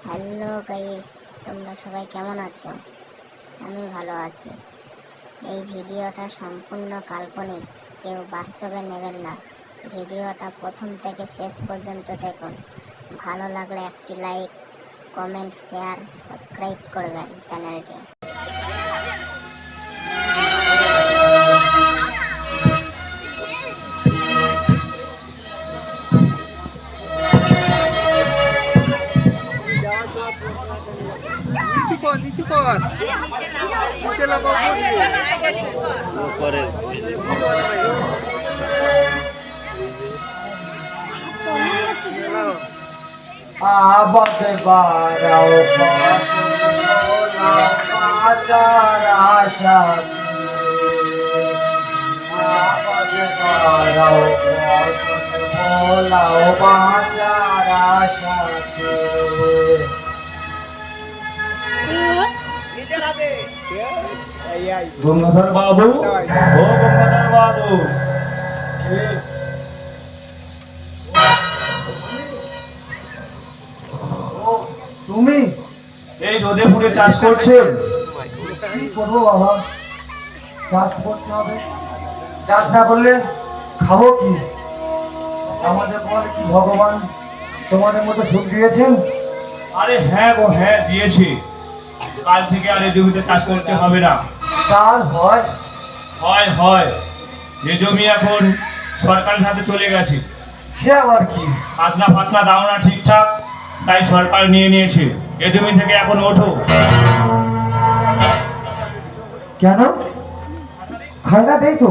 Hello guys, তোমরা সবাই কেমন আছো? আমি ভালো আছি। এই ভিডিওটা সম্পূর্ণ কাল্পনিক, কেউ বাস্তবে নেবেন না। ভিডিওটা প্রথম থেকে শেষ পর্যন্ত দেখুন। ভালো লাগলে একটি লাইক, কমেন্ট, শেয়ার, সাবস্ক্রাইব করবেন চ্যানেলটি। নিচু কর নিচে লাগাও উপরে আবাদে বারাও পাচার আশাতি আবাদে বারাও বলাও পাচার আশাতি গঙ্গাধর বাবু, ও গঙ্গাধর বাবু, তুমি এই রোদে পুড়ে চাষ করছেন? কি করবো বাবা, চাষ করতে হবে। চাষ না করলে খাবো কি? আমাদের বলে কি ভগবান তোমাদের মতো সুখ দিয়েছেন? আরে হ্যাঁ গো, হ্যাঁ দিয়েছি। কাল থেকে আর এই জমিতে চাষ করতে হবে না। তার হয় হয় হয় যে জমি এখন সরকারের হাতে চলে গেছে। সে আবার কি? ফাসলা দাও না ঠিকঠাক, তাই সরকার নিয়ে নিয়েছে। এ জমি থেকে এখন ওঠো। কেন খাজনা দেই তো?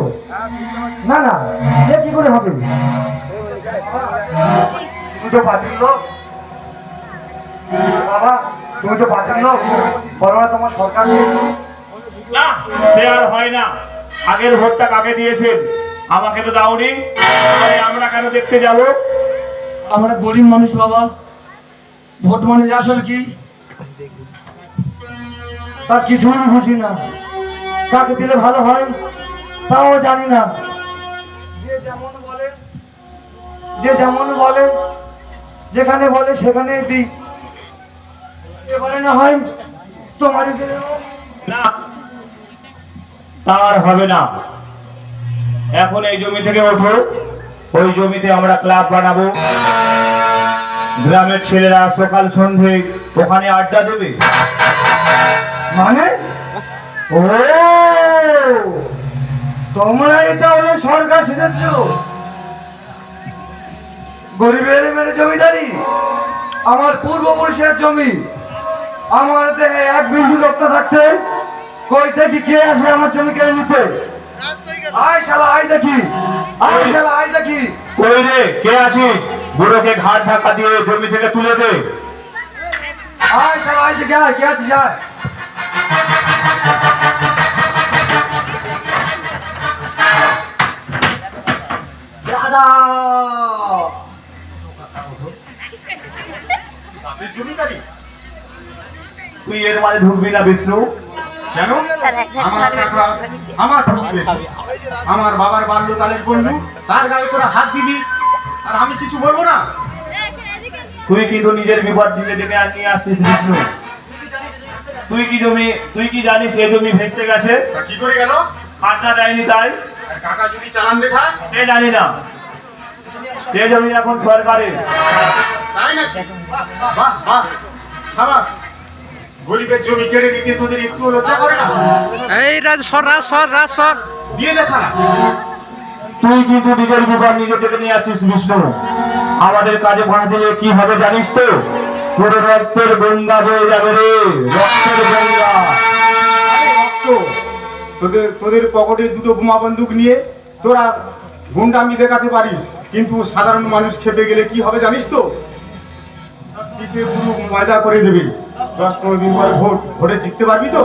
না না, সে কি করে হবে? তুমি তো পাতিল লোক বাবা, তুমি তো পাতিল লোক, বলো না তোমার সরকার না, সে আর হয় না। আগের ভোটটা কাকে দিয়েছেন? আমাকে তো দাওনি। তাহলে আমরা কেন দেখতে যাব? আমরা গরিব মানুষ বাবা, ভোট মানে আসলে কি তার কিছু বুঝি না। কাকে দিলে ভালো হয় তাও জানি না। যে যেমন বলে যেখানে বলে সেখানে দিই, এবারে না হয় তোমারই না, তার হবে না। এখন এই জমি থেকে ওঠো। ওই জমিতে আমরা ক্লাব বানাবো। গ্রামের ছেলেরা সকাল সন্ধে ওখানে আড্ডা দেবে। মানে ও তোমরাই তাহলে সরকার সেজেছ? গরিবের মেরে জমিদারি, আমার পূর্বপুরুষের জমি, আমার দেহে এক বিন্দু রক্ত থাকতে কই থেকে কে আসে আমার জমি কেড়ে নিতে? আয় শালা আয় দেখি, আয় শালা আয় দেখি। ওই রে, কে আছিস? বুড়োকে ঘাট ধাক্কা দিয়ে জমি থেকে তুলে দে। আয় শালা আয় দেখি, আয় কে আছিস আয়। দাদা তুই এর মাঝে ঢুকবি না বিষ্ণু। কেন? আমার কাকা আমার আমার বাবার বাল্যকালের বন্ধু, তার গায়ে তোরা হাত দিবি আর আমি কিছু বলবো না? তুই কিন্তু নিজের বিপদ দিলে ডেকে নিয়ে আসছিস বিষ্ণু। তুই কি জানিস এই জমি ভেসতে গেছে? তা কি করে গেল? খাজনা দেয়নি তাই। আর কাকা যদি চালান দেখায়? সে জানি না। সে জমি এখন সরকারের। তাই না? বাহ বাহ, সাবাস। গরিবের জমি কেড়ে নিতে তোদের একটু লজ্জা করে না? এই রাজ সর দিয়ে দেখা না। তুই কিন্তু নিজের বিপদ নিজে ডেকে নিয়ে আসছিস বিষ্ণু। আমাদের কাজে ভাড়া দিলে কি হবে জানিস তো? তোর রক্তের গঙ্গা বয়ে যাবে রে, রক্তের গঙ্গা। তোদের পকেটে দুটো বোমা বন্দুক নিয়ে তোরা গুন্ডামি দেখাতে পারিস, কিন্তু সাধারণ মানুষ খেপে গেলে কি হবে জানিস তো? কিসে পুরো ময়দা করে দেবে। 10-15 দিন পরে ভোটে জিততে পারবি তো?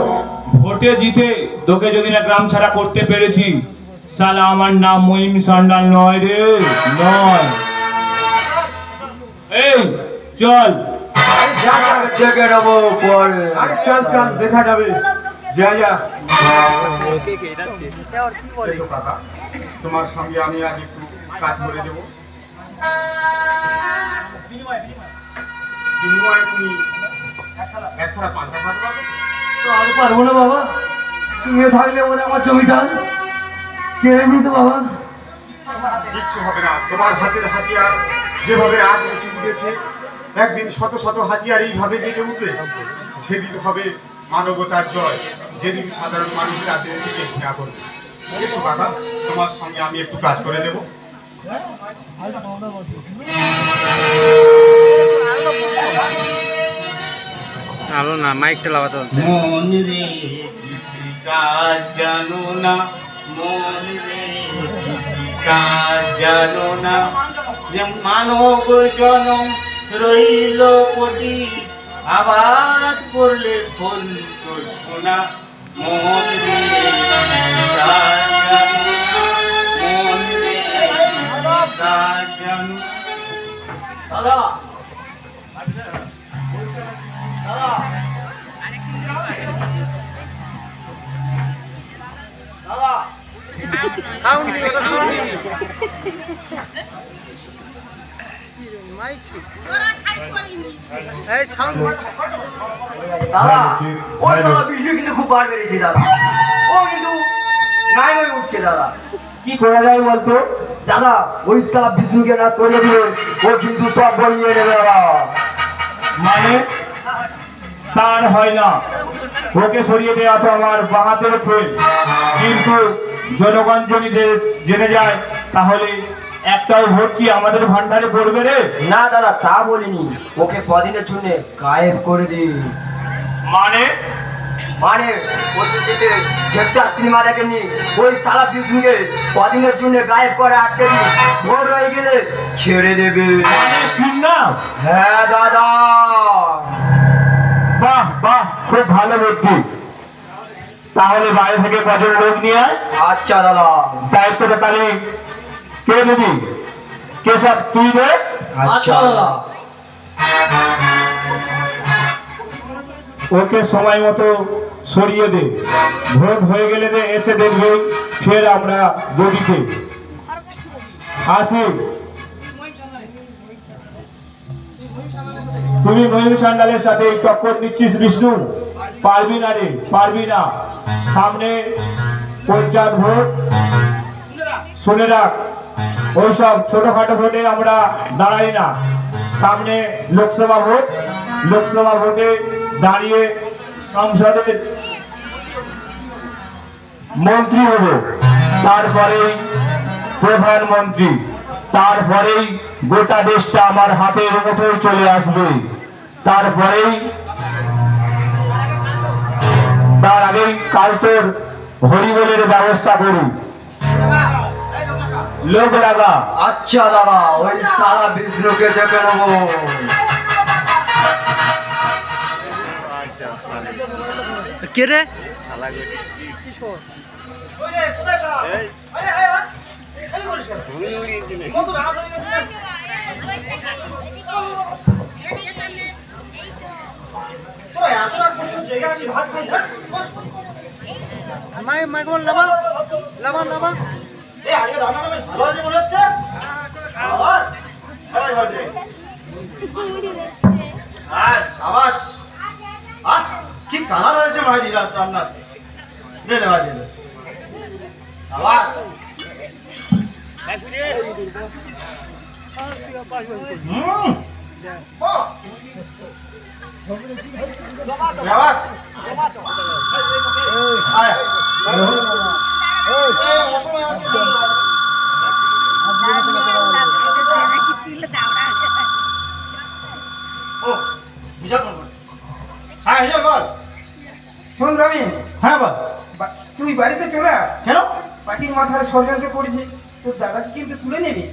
ভোটে জিতে তোকে যদি না গ্রাম ছাড়া করতে পেরেছি, শালা আমার নাম মহিম সান্ডাল নয় রে, নয়। এই চল। চল চল, দেখা যাবে। যা যা। তোমার সঙ্গে আমি আজ একটু কাজ করে দেবো। বিনিময়ে তুমি এক থালা পান্তা ভাত পাবে। তো আর পারবো না বাবা, তুমি থাকলে ওরা আমার জমিটা কেড়ে নিত বাবা। কিচ্ছু হবে না, তোমার হাতের হাতিয়ার যেভাবে আজ উঁচু উঠেছে, একদিন শত শত হাতিয়ার এইভাবে জেগে উঠবে। সেদিন হবে মানবতার জয়, যেদিন সাধারণ মানুষের হাতের দিকে ঘৃণা করবে। এসো বাবা, তোমার সঙ্গে আমি একটু কাজ করে দেবো। আলো না, মাইকটা লাগাতে হবে। মন রে কিসি কাজ জানো না, মন রে কিসি কাজ জানো না, যে মানব জনম রইল কোটি, আবার করলে ফল তো শোনা। মন রে কিসি কাজ জানো না, মন রে কিসি কাজ জানো। দাদা দাদা ওই দাদা বিষ্ণু কিন্তু খুব বার বেড়েছে দাদা, ও কিন্তু নাই হয়ে উঠছে দাদা। কি করা যায় বলতো? দাদা ওই তারা বিষ্ণুকে না তৈরি দিয়ে ও কিন্তু সব বলিয়ে নেবে দাদা। মানে তার হয় না, ওকে সরিয়ে দেওয়া তো আমার বাহাতের ফেল, কিন্তু জনগণ যদি জেনে যায় তাহলে একটাও ভোট কি আমাদের ভান্ডারে পড়বে রে? না দাদা তা বলিনি, ওকে কদিনের জন্য গায়েব করে দিই। মানে মানে ওদের যেতে দেখতে সিনেমা দেখেননি, ওই সারা বিষ্ণুকে কদিনের জন্য গায়েব করে আটকে দিই, ভোট হয়ে গেলে ছেড়ে দেবে। মানে ঠিক না? হ্যাঁ দাদা। বাহ বাহ, খুব ভালো বুদ্ধি। তাহলে বাইরে থেকে কজন লোক নিয়ে আয়, আচ্ছা দাদা। দায়িত্বটা তাহলে কে নিবি? কেশব তুই দে। আচ্ছা দাদা। ওকে সময় মতো সরিয়ে দে, ভোট হয়ে গেলে এসে দেখবে ফের আমরা গদিতে আসি। তুমি মহিম সান্ডালের সাথে টক্কর নিচ্ছিস বিষ্ণু, পারবি না রে, পারবি না। সামনে পঞ্চায়েত ভোট, শুনে রাখ, ওইসব ছোটখাটো ভোটে আমরা দাঁড়াই না। সামনে লোকসভা ভোট, লোকসভা ভোটে দাঁড়িয়ে সংসদের মন্ত্রী হব, তারপরেই প্রধানমন্ত্রী, তারপরেই গোটা দেশটা আমার হাতের মুঠোয় চলে আসবে। তারপরেই তার আগেই কাল তোর হরিবোলের ব্যবস্থা করি, লোক লাগা। আচ্ছা দাদা, ওই সারা বিষ্ণুকে দেখে নেবো। কে রে? মাইক লাবা লাবা লাবা। কি কালার হয়েছে ভাইজি রান্নার, দে দে ভাইজি। আওয়াজ শোন রবি, হ্যাঁ বল। তুই বাড়িতে চলে আয়। কেন? পার্টির মাথায় ষড়যন্ত্র করেছি, তোর দাদাকে কিন্তু তুলে নিবি।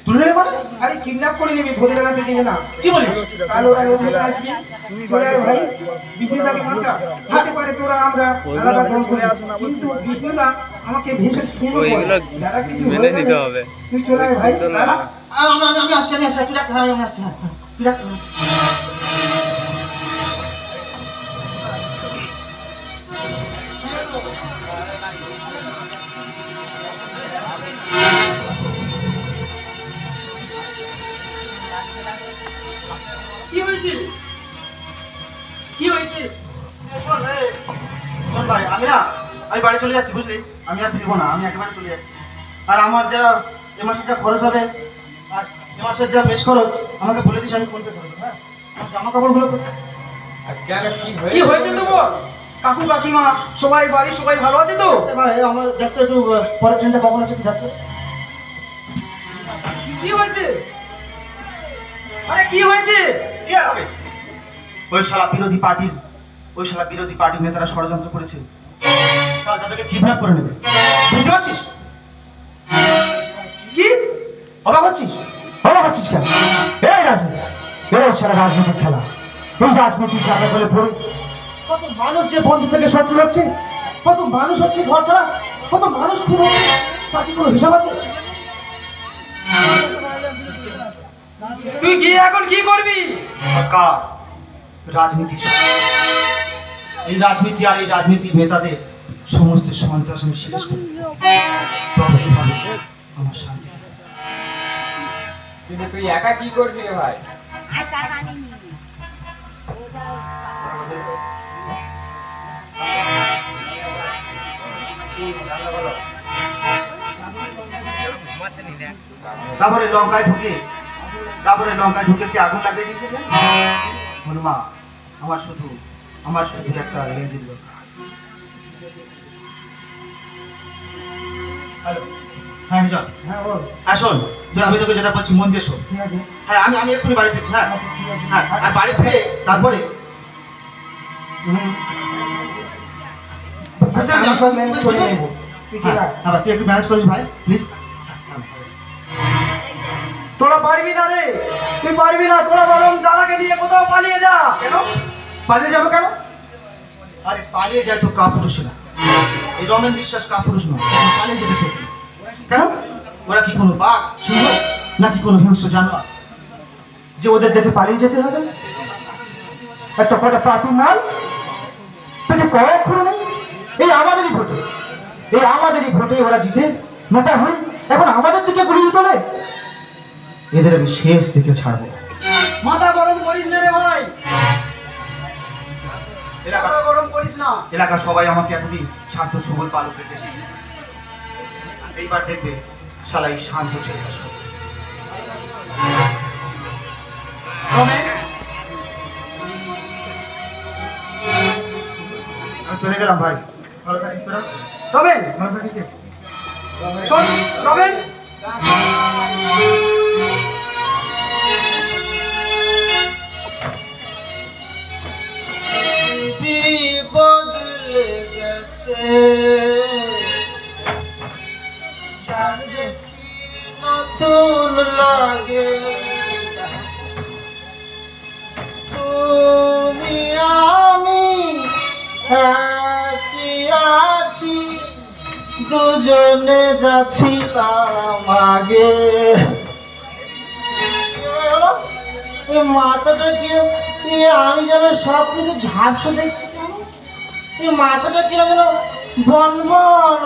তুলে নেবে মানে? আরে কিডন্যাপ করে নিবি, ধরে বেড়াতে দিবি না। কি বলিস? কাল ওরা ওখানে আসবি, চলে আয় ভাই, বিষ্ণুদাকে বাঁচা। হতে পারে তোরা আমরা আলাদা দল করে, কিন্তু বিষ্ণুদা আমাকে ভীষণ স্নেহ করে। ওইগুলো দাদা কিছু মেনে হয়ে নিতে গেলে হবে। তুই চলে আয় ভাই। আমি আসছি, তুই ডাক্তার, আমি আসছি, তুই ডাক্তার। কি হয়েছে? কি হয়েছে? শোন ভাই, আমি বাড়ি চলে যাচ্ছি, বুঝলি? আমি আর ফিরবো না, আমি একেবারে চলে যাচ্ছি। আর আমার যা এ মাসে যা খরচ হবে আর এ মাসের যা বেশ খরচ আমাকে বলে দিস, আমি ফোন পে করবো। হ্যাঁ, আমার জামা কাপড়গুলো কি হয়েছে তোমার? কাকু কাকিমা সবাই বাড়ি সবাই ভালো আছে তো? ভাই আমার দেখতে একটু পরের ট্রেনটা কখন আছে কি যাচ্ছে? কি হয়েছে? আরে কি হয়েছে? কি আর হবে? ওই শালা বিরোধী পার্টির নেতারা ষড়যন্ত্র করেছে, কাল তাদেরকে কিডন্যাপ করে নেবে, বুঝতে পারছিস? কি অবাক হচ্ছিস কেন? এই রাজনীতি, এই সারা রাজনীতির খেলা। এই রাজনীতির জায়গা বলে পড়ে কত মানুষ যে বন্ধু থেকে শত্রু হচ্ছে, কত মানুষ হচ্ছে ঘর ছাড়া, কত মানুষ খুব হচ্ছে, তার কি কোনো হিসাব আছে? তুই গিয়ে এখন কি করবি? সরকার রাজনীতি এই রাজনীতি আর এই রাজনীতির নেতাদের সমস্ত সন্ত্রাস আমি শেষ করি, তবেই হবে আমার শান্তি। কিন্তু তুই একা কি করবি রে ভাই? তারপরে লঙ্কায় ঢুকে কি আগুন লাগিয়ে দিয়েছিল? মা, আমার শুধু একটা লেন্সের দরকার। হ্যালো, হ্যাঁ যা, হ্যাঁ বল। হ্যাঁ শোন, তুই আমি তোকে যেটা বলছি মন দিয়ে শোন। ঠিক আছে, হ্যাঁ আমি এক্ষুনি বাড়ি ফিরছি। হ্যাঁ হ্যাঁ, আর বাড়ি ফিরে তারপরে আমি সব ম্যানেজ করে নেবো। তুই কি রাখ। হ্যাঁ, তুই একটু ম্যানেজ করিস ভাই প্লিজ। তোরা পারবি না রে, তুই পারবি না। তোরা বরং দাদাকে নিয়ে কোথাও পালিয়ে যা। কেন পালিয়ে যাবো কেন? আরে পালিয়ে যায় তো কাপুরুষেরা, এই রমেন বিশ্বাস কাপুরুষ নয়, পালিয়ে যেতে শেখে। কেন? ওরা কি কোনো বাঘ, সিংহ নাকি কোনো হিংস্র জানোয়ার যে ওদের দেখে পালিয়ে যেতে হবে? একটা কটা প্রাচীন মাল পেটে কখনো নেই। এই আমাদেরই ভোটে ওরা জিতে নেতা হয়ে এখন আমাদের দিকে গুলিয়ে তোলে। এদের আমি শেষ থেকে ছাড়বো। মাথা গরম করিস না রে ভাই, মাথা গরম করিস না। এলাকার সবাই আমাকে এতদিন শান্ত সবল পালক রেখেছে, এইবার দেখবে শালাই শান্ত চলে আসবে। রমেন, আমি চলে গেলাম ভাই, ভালো থাকিস তোরা। রমেন, ভালো থাকিস রে। শোন রমেন, বদলে গেছে, নতুন লাগে, তুমি আমি একই আছি, দুজনে যাচ্ছিলাম আগে। মাথাটা কি আমি যেন সব কিছু ঝাপসা দেখছি, কেন এই মাথাটা কি যেন বনবন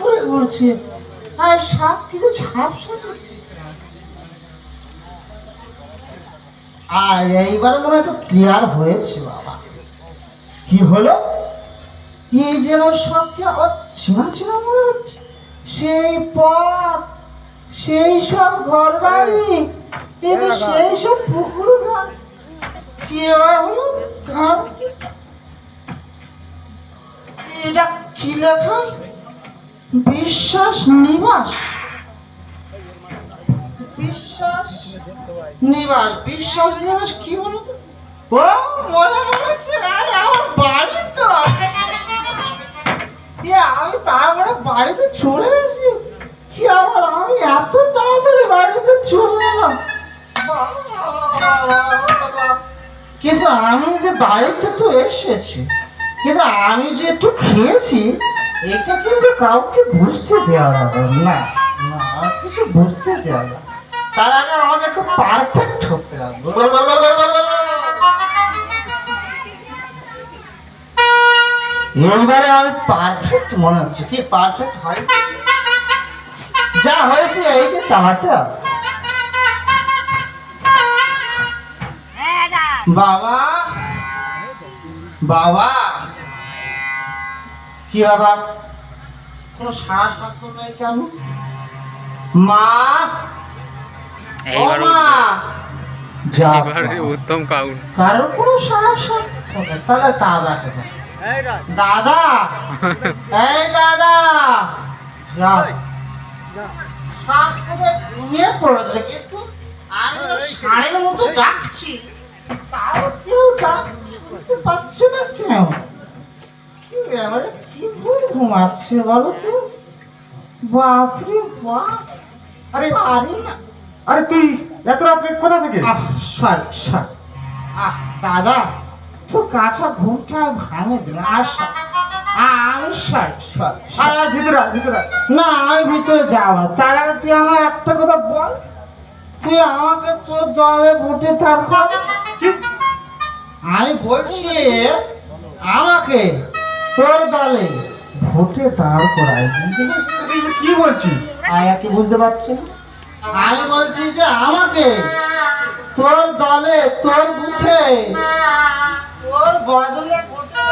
করে ঘুরছে, আর সব কিছু ঝাপসা দেখছি। আর এইবার মনে হয় একটু ক্লিয়ার হয়েছে বাবা। কি হলো? কি যেন সব কি আবার চেনা মনে হচ্ছে, সেই পথ, সেই সব ঘর বাড়ি, সেই সব পুকুর ঘাট, কি হলো? এটা কি লেখা? বিশ্বাস নিবাস, কি বলো তো? ও মনে পড়েছে, আরে আমার বাড়ি তো, আমি তারপরে বাড়িতে চলে এসেছি। কি আবার আমি এত তাড়াতাড়ি বাড়িতে চলে এলাম? কিন্তু আমি যে বাড়িতে তো এসেছি, কিন্তু আমি যে একটু খেয়েছি, এটা কিন্তু কাউকে বুঝতে দেওয়া যাবে না, কিছু বুঝতে দেওয়া যাবে। তার আগে আমাকে একটু পারফেক্ট হতে হবে। এইবারে আমি পারফেক্ট মনে হচ্ছে। কি পারফেক্ট হয়? যা হয়েছে এই যে চালাতে হবে। বাবা বাবা কি বাবা কোনো সারা শব্দ নেই কেন? মা ও মা যা উত্তম কাউন কারোর কোনো সারা শব্দ নেই। তাহলে দাদাকে দাদা এই দাদা যা সব থেকে ঘুমিয়ে পড়েছে কিন্তু আমি ষাঁড়ের মতো ডাকছি তাও কেউ ডাকতে পারছে না কেন? কি ব্যাপারে কি করে ঘুমাচ্ছে বলো তো? বাপরে বাপ আরে পারি না। আরে তুই এত রাত্রে কোথা থেকে? দাদা তো কাঁচা ঘুমটা ভাঙে দিল আমি ভিতরে আয়, ভিতরে আয়। না আমি ভিতরে যাবো না। তার আগে তুই আমার একটা কথা বল, তুই আমাকে তোর দলে ভোটে থাকবো? আমি বলছি আমাকে তোর দলে ভোটে দাঁড় করাই। তুই কি বলছিস? আয়া কি বুঝতে পারছি না? আমি বলছি যে আমাকে তোর দলে তোর বুথে তোর বদলে ভোটে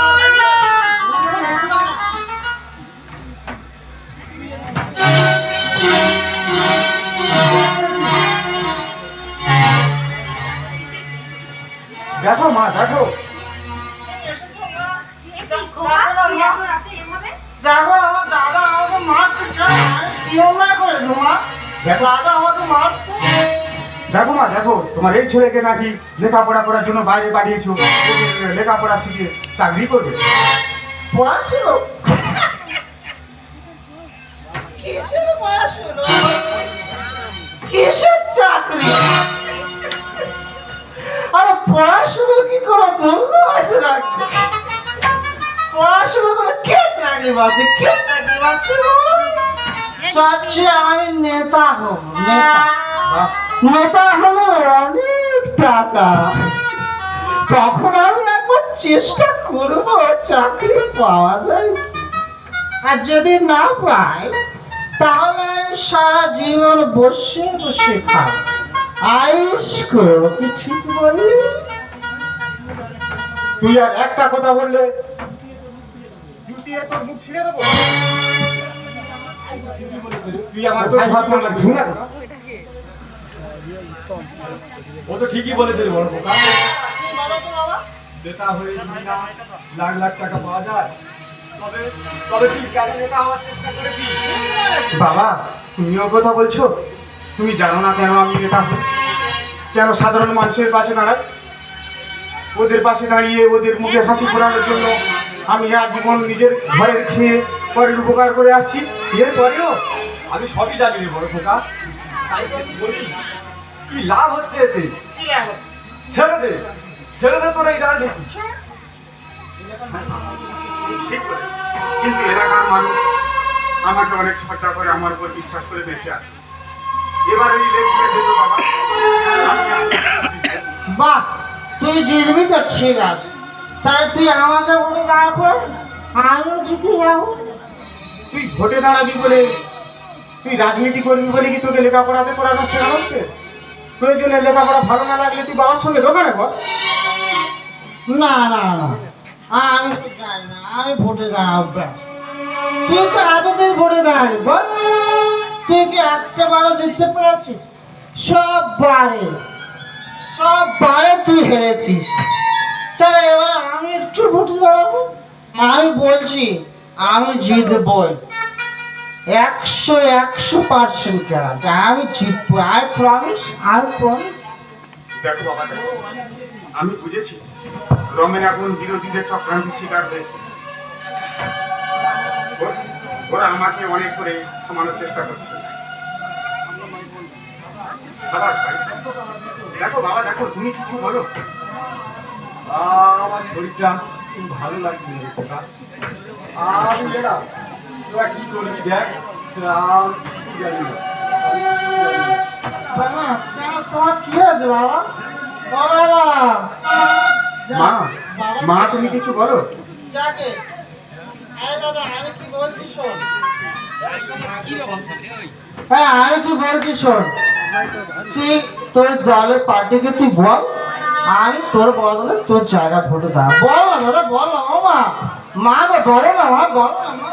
দেখো মা, দেখো দেখো আমার দাদা আমাকে মারছে কেন? আমি কি অন্যায় করেছো মা? দাদা আমাকে মারছে। দেখো মা, দেখো তোমার এই ছেলেকে নাকি লেখাপড়া করার জন্য বাইরে পাঠিয়েছো, ওকে লেখাপড়া শিখে চাকরি করবে। পড়াশুনো কিসের পড়াশুনো? কিসের চাকরি? আরে পড়াশুনো কি করে মূল্য আছে নাকি? পড়াশুনো করে কে চাকরি পাচ্ছে? কে চাকরি পাচ্ছে? চাচ্ছি আমি নেতা হব। নেতা হলে অনেক টাকা, তখন আমি একবার চেষ্টা করবো চাকরি পাওয়া যায়। আর যদি না পাই তাহলে আমি সারা জীবন বসে বসে খাবো, আইস করবো। কি ঠিক বলি? তুই আর একটা কথা বললে জুতিয়ে তোর মুখ ছিঁড়ে দেবো। তুই আমার ভাই ভাবনা আমার ঘুমা। ও তো ঠিকই বলেছে রে বড় বোকা। নেতা হয়ে যদি না লাখ লাখ টাকা পাওয়া যায় তবে তবে তুই কেন নেতা হওয়ার চেষ্টা করেছিস? বাবা তুমিও কথা বলছো? তুমি জানো না কেন আমি নেতা হই? কেন সাধারণ মানুষের পাশে দাঁড়াই? ওদের পাশে দাঁড়িয়ে ওদের মুখে হাসি ফোটানোর জন্য আমি জীবন নিজের ঘরের খেয়ে পরের উপকার করে আসছি। এরপরেও আমি সবই জানি রে বড় খোকা। তাই তো বলি কি লাভ হচ্ছে এতে? ছেড়ে দে, ছেড়ে দে তোর এই রাজনীতি। ঠিক বলে, কিন্তু এলাকার মানুষ আমাকে অনেক শ্রদ্ধা করে, আমার উপর বিশ্বাস করে বেঁচে আছে। এবার এই ইলেকশনে দেবো বাবা। বাহ, তুই জিতবি তো ঠিক আছে, তাই তুই আমাকে ভোটে দাঁড় কর, আমিও জিতে যাবো। তুই ভোটে দাঁড়াবি বলে, তুই রাজনীতি করবি বলে কি তোকে লেখাপড়াতে করানো শেখা হচ্ছে? প্রয়োজনে লেখাপড়া ভালো না লাগলে তুই বাবার সঙ্গে দোকানে কর। না না না, আমি তো চাই না, আমি ভোটে দাঁড়াবো। ব্যাস। তুই তো এতদিন ভোটে দাঁড়ালি বল, তুই কি একটা বারো জিততে পেরেছিস? সব বারে তুই হেরেছিস। তাহলে এবার আমি একটু ভোটে দাঁড়াবো। আমি বলছি আমি জিতবই, 100% গ্যারান্টি আমি জিতবো। I promise. দেখো বাবা, দেখো আমি বুঝেছি রমেন এখন বিরোধীদের চক্রান্তের শিকার হয়েছে। ওরা আমাকে অনেক করে থামানোর চেষ্টা করছে। বাবা, দেখো বাবা, দেখো তুমি কিছু বলো। আমার শরীরটা খুব ভালো লাগছে রে খোকা। আমি না তোরা কি করবি দেখ, আমি কিছু জানি না। বাবা, তোমার কি হয়েছে বাবা? মা, মা তুমি কিছু বলো। যাকে দাদা আমি কি বলছি শোন। হ্যাঁ আমি কি বলছি শোন, তুই তোর দলের পার্টিকে তুই বল আমি তোর বদলে তোর জায়গা ভোটে দাও। বল না দাদা, বল না। ও মা, মা গো, বলো না মা, বলো না মা।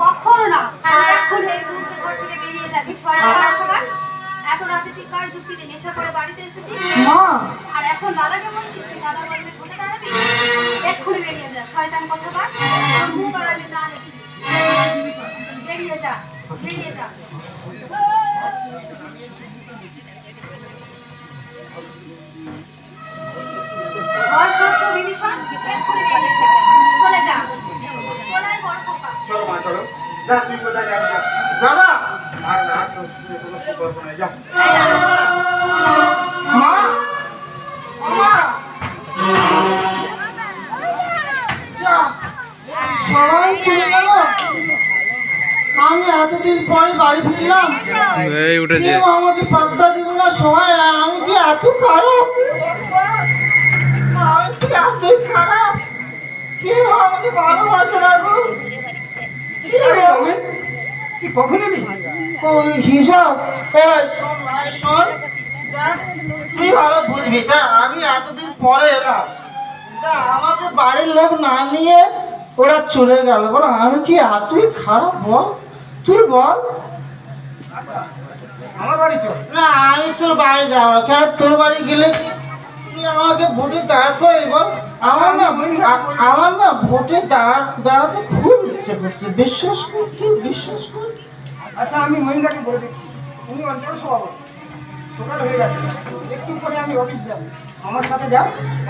কখনো না। আর এখন এই মুহূর্তে ঘর থেকে বেরিয়ে যাবি। শয়তান কোথাকার। এত রাতে তুই কার যুক্তিতে নেশা করে বাড়িতে এসেছিস? মা, আর এখন দাদাকে বলছিস তুই দাদা বললে ঘুরে দাঁড়াবি? এক্ষুনি বেরিয়ে যা, শয়তান কোথাকার। তোর মুখ আর আমি না দেখি। বেরিয়ে যা, বেরিয়ে যা। ঘর সত্য বিভীষণ, এক্ষুনি বেরিয়ে যা। চলে যা। চলে আয় বড় খোকা। চলো মা, চলো। যা, তুই কোথায় যাবি যা। দাদা, আর না, তোর শুনে কোনো কি করবো না, যা। এই যা। মা, ও মা। যা, সবাই চলে গেল। আমি এতদিন পরে বাড়ি ফিরলাম, কেউ আমাকে পাত্তা দিল না। সবাই, আমি কি এত খারাপ? আমি কি এতই খারাপ? কেউ আমাকে ভালোবাসে না গো। কি হবে? তুই কখন এলি? ওই হিসাব, এই শোন ভাই, শোন। দেখ, তুই ভালো বুঝবি। দেখ, আমি এতদিন পরে এলাম। দেখ, আমাকে বাড়ির লোক না নিয়ে ওরা চলে গেল। বল, আমি কি এতই খারাপ? বল, তুই বল। আমার বাড়ি চল। না, আমি তোর বাড়ি যাবো। কেন তোর বাড়ি গেলে কি তুই আমাকে ভোটে দাঁড় করে বল? আমার না ভোটে দাঁড়াতে খুব ইচ্ছে করছে। বিশ্বাস কর, কি বিশ্বাস কর। আচ্ছা, আমি মহিন্দাকে বলে দিচ্ছি। উনি অঞ্চল সভাপতি। সকাল হয়ে গেছে, একটু পরে আমি অফিস যাব। আমার সাথে যা।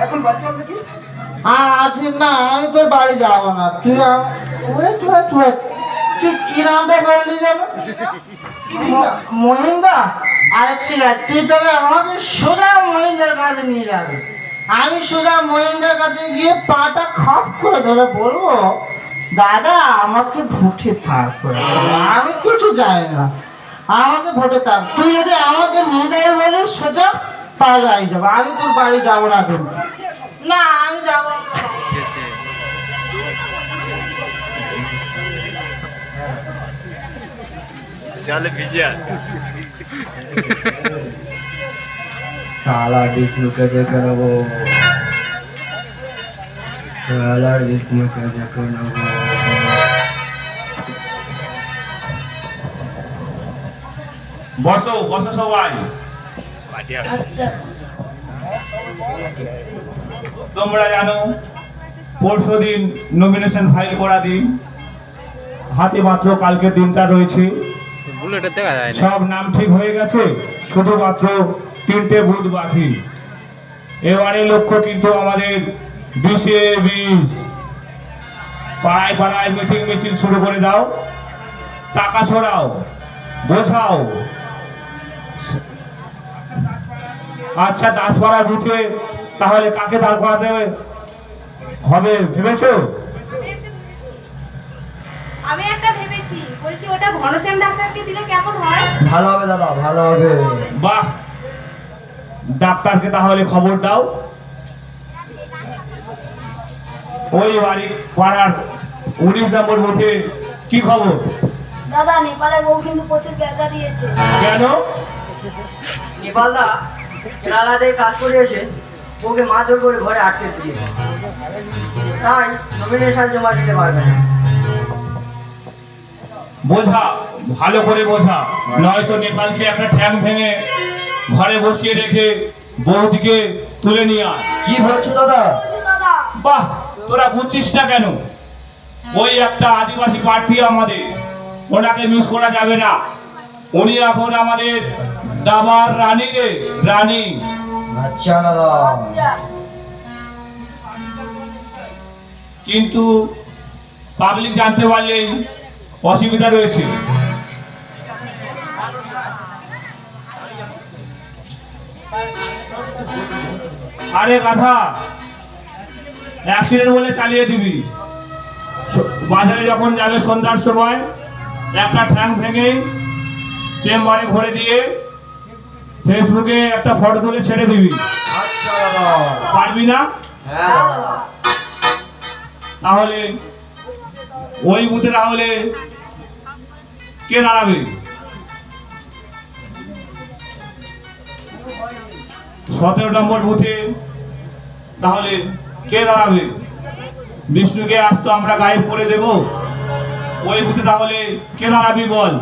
এখন বাড়ি চল দেখি। আজ না, আমি তোর বাড়ি যাবো না। তুই ওয়েট, তুই কি নামটা বললি যেন? মহিন্দা? আরে ঠিক আছে, তুই তাহলে আমাকে সোজা মহিন্দার কাছে নিয়ে যাবি। আমি সোজা মহিন্দার কাছে গিয়ে পাটা খপ করে ধরে বলবো, দাদা আমাকে ভোটে থাক করে দাও। আমি কিছু জানি না, আমাকে ভোটে থাক। তুই যদি আমাকে নিয়ে যাবে বলিস সোজা, তাহলে আমি যাবো। আমি তোর বাড়ি যাবো না কিন্তু। না, আমি যাবো না। चल भैया साला विष्णु के देखे रहो, साला विष्णु के देखे रहो। বসো বসো সবাই। তোমরা জানো পরশুদিন নমিনেশন ফাইল করা দিন, হাতে মাত্র কালকে দিনটা রয়েছে। সব নাম ঠিক হয়ে গেছে, শুধুমাত্র 3টে বুথ বাকি। এবারে লক্ষ্য কিন্তু আমাদের 20 পাড়ায় পাড়ায় মিটিং মিছিল শুরু করে দাও, টাকা ছড়াও, বোঝাও। আচ্ছা, 10 বুথে তাহলে কাকে দাঁড় করাতে হবে ভেবেছো? আমি একটা ভেবেছি, বলছি ওটা ঘনশ্যাম ডাক্তারকে দিলে কেমন হয়? ভালো হবে দাদা, ভালো হবে। বাহ, ডাক্তারকে তাহলে খবর দাও। ওই বাড়ি পাড়ার 19 নম্বর বুথে কি খবর? দাদা, নেপালের বউ কিন্তু প্রচুর ব্যাগরা দিয়েছে। কেন? নেপালদা কেরালাতে কাজ করে এসে বউকে মারধর করে ঘরে আটকে দিয়েছে, তাই নমিনেশন জমা দিতে পারবে না। বোঝা, ভালো করে বোঝা, নয়তো নেপালকে একটা ঠ্যাং ভেঙে ঘরে বসিয়ে রেখে বৌদিকে তুলে নিয়ে আয়। কি ভাবছো দাদা? দাদা, বাহ, তোরা বুঝছিস না কেন? ওই একটা আদিবাসী প্রার্থী আমাদের, ওনাকে মিস করা যাবে না। উনি এখন আমাদের দাবার রানী রে, রানী। আচ্ছা দাদা। আচ্ছা। কিন্তু পাবলিক জানতে পারলেই অসুবিধা রয়েছে। আরে গাধা, অ্যাক্সিডেন্ট বলে চালিয়ে দিবি। বাজারে যখন যাবে সন্ধ্যার সময় একটা ঠ্যাং ভেঙে চেম্বারে ভরে দিয়ে ফেসবুকে একটা ফটো তুলে ছেড়ে দিবি। আচ্ছা দাদা। পারবি না? হ্যাঁ দাদা। তাহলে ওই বুথে তাহলে কে দাঁড়াবে? 17 নম্বর বুথে তাহলে কে দাঁড়াবে? বিষ্ণুকে আজ তো আমরা গায়েব করে দেব। ওই বুথে তাহলে কে দাঁড়াবি বল?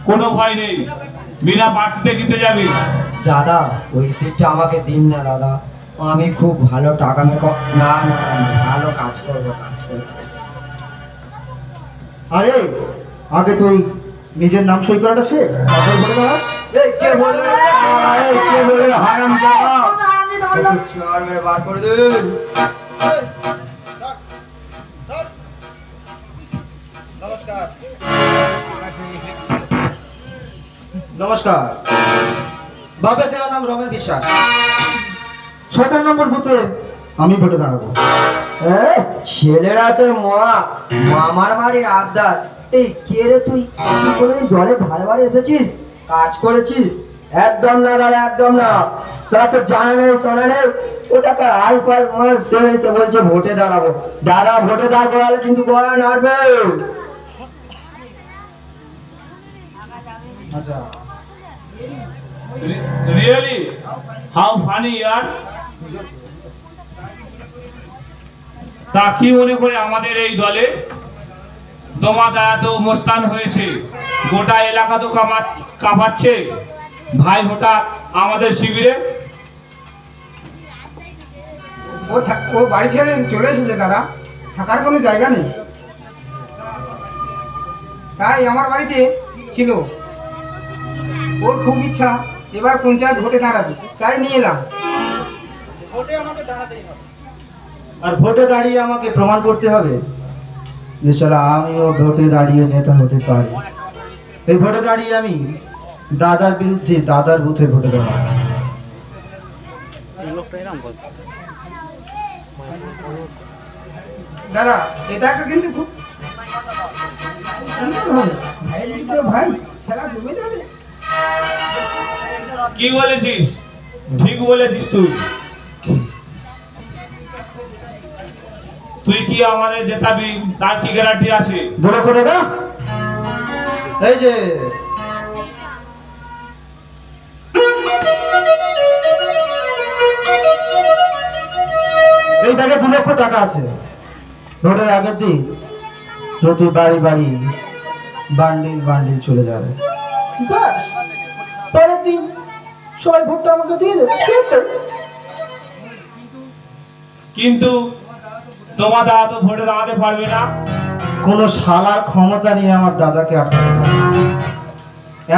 কোনো ভয় নেই, বিনা প্রার্থীতে জিতে যাবি। দাদা ওই সিটটা আমাকে দিন না দাদা, আমি খুব ভালো টাকা না না আমি ভালো কাজ করবো। আরে আগে তুই নিজের নাম সই করাটা সে তারপর বলে দাঁড়া। কে বলবে? কে বলে হারাম জাদা? আমি দৌড়লাম। চার মেরে বার করে দেন। নমস্কার, বাপের দেওয়া নাম রমেন বিশ্বাস। 17 নম্বর বুথে আমি ভোটে দাঁড়াবো। ছেলেরা তোর মামার বাড়ির আবদার। এই কে রে তুই? তুই কোনোদিন জলে ভাড়ে ভাড়ে এসেছিস, কাজ করেছিস? একদম না দাদা, একদম না। সারা তো জানা নেই শোনা নেই, ওটাকে আলফাল মাল সে বলছে ভোটে দাঁড়াবো। দাদা ভোটে দাঁড় করালে কিন্তু গলা নাড়বে। আচ্ছা, রিয়েলি হাউ ফানি ইয়ার। তা কি মনে করে আমাদের এই দলে তোমার দ্বারা তো মোস্তান হয়েছে, গোটা এলাকা তো কাঁপাচ্ছে। ভাই ভোটার আমাদের শিবিরে। ও বাড়ি ছেড়ে চলে এসেছে দাদা, থাকার কোনো জায়গা নেই, তাই আমার বাড়িতে ছিল। ওর খুব ইচ্ছা এবার পঞ্চায়েত ভোটে দাঁড়াবে, তাই নিয়ে এলাম। আর ভোটে দাঁড়িয়ে আমাকে প্রমাণ করতে হবে যে শালা আমিও ভোটে দাঁড়িয়ে নেতা হতে পারি। এই ভোটে দাঁড়িয়ে আমি দাদার বিরুদ্ধে দাদার বুথে ভোটে দাঁড়াবো। দাদা এটা একটা কিন্তু খুব ভাই খেলা জমে যাবে। কি বলেছিস? ঠিক বলেছিস তুই। তুই কি আমাদের জেতাবি তার কি গ্যারান্টি আছে? বড় করে দা, এই যে এই টাকা 2 লক্ষ টাকা আছে। ভোটের আগের দিন প্রতি বাড়ি বাড়ি বান্ডিল বান্ডিল চলে যাবে। পরের দিন সবাই ভোটটা আমাকে দিয়ে দেবে। কিন্তু তোমার দাদা তো ভোটে দাঁড়াতে পারবে না। কোন শালার ক্ষমতা নিয়ে আমার দাদাকে আটকাতে পারবে না।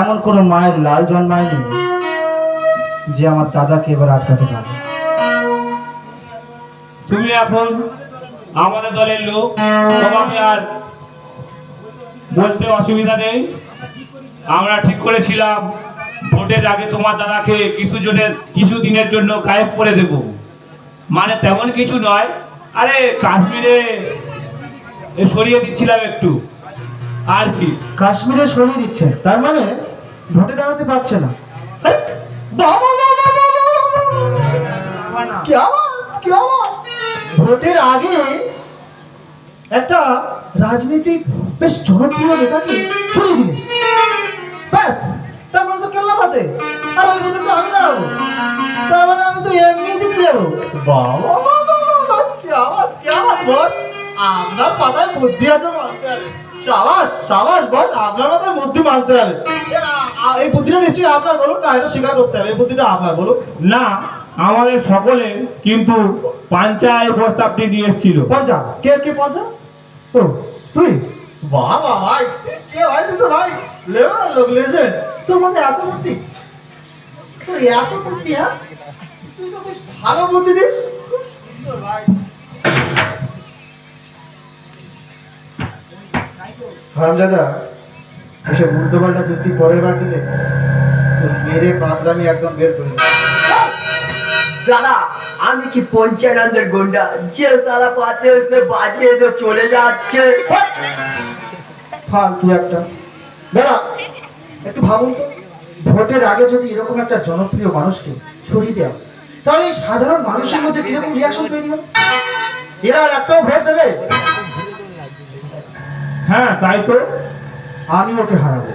এমন কোন মায়ের লাল জন্মায়নি যে আমার দাদাকে এবার আটকাতে পারবে। তুমি এখন আমাদের দলের লোক, তোমাকে আর বলতে অসুবিধা নেই। আমরা ঠিক করেছিলাম ভোটের আগে তোমার দাদাকে কিছু দিনের জন্য গায়েব করে দেব। মানে তেমন কিছু নয়, আরে কাশ্মীরে সরিয়ে দিচ্ছিলাম একটু আর কি। কাশ্মীরে সরিয়ে দিচ্ছে, তার মানে ভোটে দাঁড়াতে পারছে না। ভোটের আগে একটা রাজনীতিক বেশ জনপ্রিয় নেতাকে সরিয়ে দিলে, ব্যাস তার মানে তো কেল্লা পাতে। আর ওই ভোটে তো আমি দাঁড়াবো, তার মানে আমি তো এমনি জিতে যাবো। বাবা বস, আপনার মাথায় বুদ্ধি আছে মানতে হবে। সাবাস সাবাস বস, আপনার মাথায় বুদ্ধি মানতে হবে। এই বুদ্ধিটা নিশ্চয়ই আপনার, বলুন না, এটা স্বীকার করতে হবে। এই বুদ্ধিটা আপনার, বলুন। না, আমাদের সকলে কিন্তু পঞ্চায়েত প্রস্তাবটি নিয়ে এসেছিল। পঞ্চা কে কে পঞ্চা? ও তুই? বাবা ভাই, কে ভাই তুই? তো ভাই লেভেল লোক, লেজেন্ড। তোর মধ্যে এত বুদ্ধি, তোর এত বুদ্ধি? হ্যাঁ, তুই তো বেশ ভালো বুদ্ধি দিস। খুব সুন্দর ভাই। হারামজাদা, এসব উল্টো পাল্টা যুক্তি পরের বার দিলে মেরে পাঁচরানি একদম বের করে দেবে। দাদা আমি কি পঞ্চানন্দের গুন্ডা যে সারা পাতে এসে বাজিয়ে তো চলে যাচ্ছে? ফালতু একটা। দাদা একটু ভাবুন তো, ভোটের আগে যদি এরকম একটা জনপ্রিয় মানুষকে সরিয়ে দেওয়া, তাহলে এই সাধারণ মানুষের মধ্যে কিরকম রিয়াকশন তৈরি হবে? এরা আর একটাও ভোট দেবে? হ্যাঁ তাই তো। আমি ওকে হারাবো,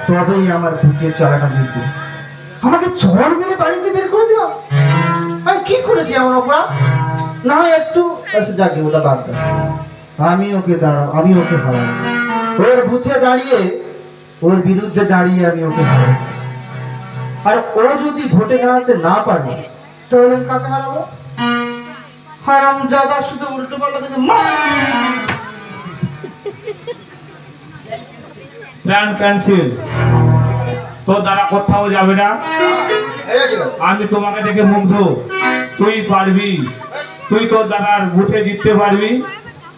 তবেই আমার বুকের চালাটা মিটবে। আমাকে চড় মেরে বাড়িতে বের করে দিও? আমি কি করেছি এমন অপরাধ? না হয় একটু আচ্ছা যাকে ওটা বাদ দাও, আমি ওকে হারাবো। ওর বুথে দাঁড়িয়ে, ওর বিরুদ্ধে দাঁড়িয়ে আমি ওকে হারাবো। আর ও যদি ভোটে দাঁড়াতে না পারে তাহলে আমি কাকে হারাবো? হারাম জাদা শুধু উল্টো পাল্টা থেকে প্ল্যান ক্যান্সেল, তোর দ্বারা কোথাও যাবে না। আমি তোমাকে দেখে মুগ্ধ, তুই পারবি, তুই তোর দ্বারার বুথে জিততে পারবি,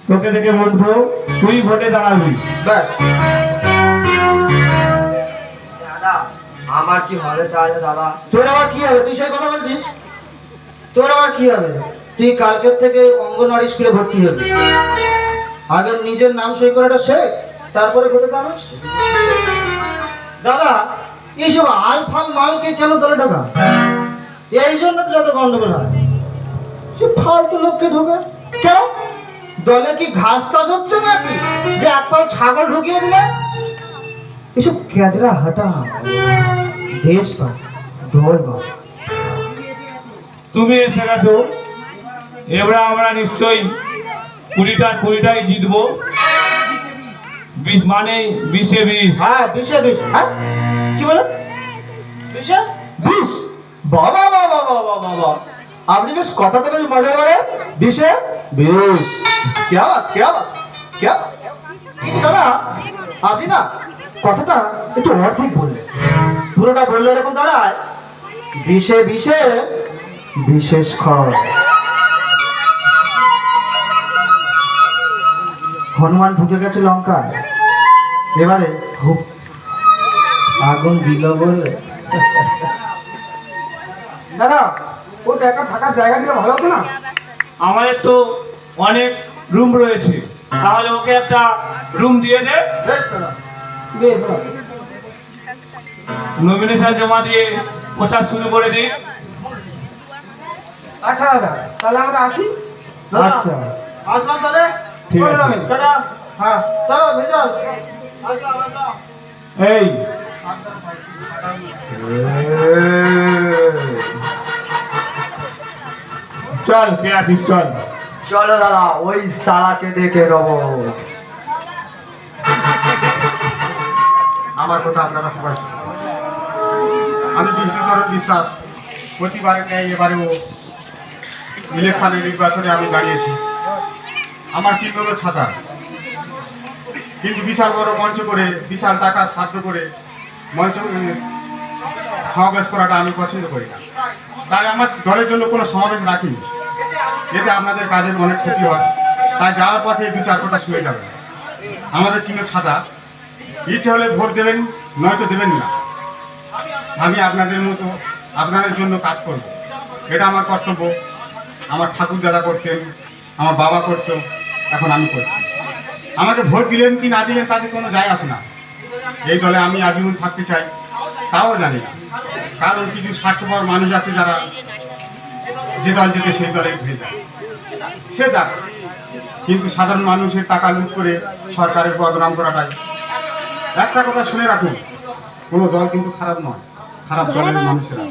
তোকে দেখে মুগ্ধ, তুই ভোটে দাঁড়াবি। দাদা আমার কি হবে তাহলে দাদা? তোর আবার কি হবে? তুই সেই কথা বলছিস? তোর আবার কি হবে? তুই কালকের থেকে অঙ্গনওয়াড়ি স্কুলে ভর্তি হবি। আগে নিজের নাম সই করাটা শেখ, তারপরে ভোটে দাঁড়াস। দাদা এইসব আলফাল মালকে কেন দলে ঢোকা? এই জন্য তো যত গন্ডগোল হয়। সে ফালতু লোককে ঢোকে কেন? দলে কি ঘাস চাষ হচ্ছে নাকি যে এক পাল ছাগল ঢুকিয়ে দিলে? এসব ক্যাজরা হাঁটা দেশ পাস দল বাস। তুমি এসে গেছো, এবার আমরা নিশ্চয়ই 20টাই জিতবো। 20 মানে 20-এ 20। হ্যাঁ 20-এ 20। হ্যাঁ কি বলে? 20-এ 20? বাবা বাবা বাবা বাবা, আপনি বেশ কথাতে বেশ মজা করে। 20-এ 20, क्या बात क्या बात क्या? কিন্তু দাদা আপনি না কথাটা একটু অর্ধেক বললেন, পুরোটা বললে এরকম দাঁড়ায় 20-এ 20-এ বিশেষ খবর। হনুমান ঢুকে গেছে লঙ্কায়, এবারে খুব আগুন দিল বললে। দাদা ওটা একা থাকার জায়গা দিলে ভালো হতো না? আমাদের তো অনেক রুম রয়েছে, তাহলে ওকে একটা রুম দিয়ে দে। বেশ দাদা বেশ। নমিনেশন জমা দিয়ে প্রচার শুরু করে দিই। আচ্ছা দাদা তাহলে আমরা আসি। আচ্ছা আসলাম তাহলে। ঠিক আছে। টাটা। হ্যাঁ চলো ভেজল আসলাম আসলাম। এই চল, কে আছিস চল। চলো দাদা ওই সালাকে দেখে নেবো। আমার কথা আপনারা সবাই শুনুন। আমি বিষ্ণুচরণ বিশ্বাস, প্রতিবারের ন্যায় এবারেও ইলেকশনের নির্বাচনে আমি দাঁড়িয়েছি। আমার চিহ্ন হলো ছাতা, কিন্তু বিশাল বড় মঞ্চ করে, বিশাল টাকা সাধ্য করে মঞ্চ সমাবেশ করাটা আমি পছন্দ করি না। তাই আমার দলের জন্য কোনো সমাবেশ রাখিনি, এতে আপনাদের কাজের অনেক ক্ষতি হয়। তাই যাওয়ার পথে 2-4 কথা শুনে যাবেন। আমাদের চিহ্ন ছাতা, ইচ্ছে হলে ভোট দেবেন, নয়তো দেবেন না। আমি আপনাদের মতো আপনাদের জন্য কাজ করব, এটা আমার কর্তব্য। আমার ঠাকুর দাদা করতেন, আমার বাবা করতো, এখন আমি করছি। আমাকে ভোট দিলেন কি না দিলেন তাতে কোনো যায় আসে না। এই দলে আমি আজীবন থাকতে চাই, তাও জানি না। কারণ কিছু স্বার্থপর মানুষ আছে যারা যে দল যেতে সেই দলে ঘুরে যায়, সে যাক। কিন্তু সাধারণ মানুষের টাকা লুট করে সরকারের বদনাম করাটাই। একটা কথা শুনে রাখুন, কোনো দল কিন্তু খারাপ নয়, খারাপ দলের মানুষেরা।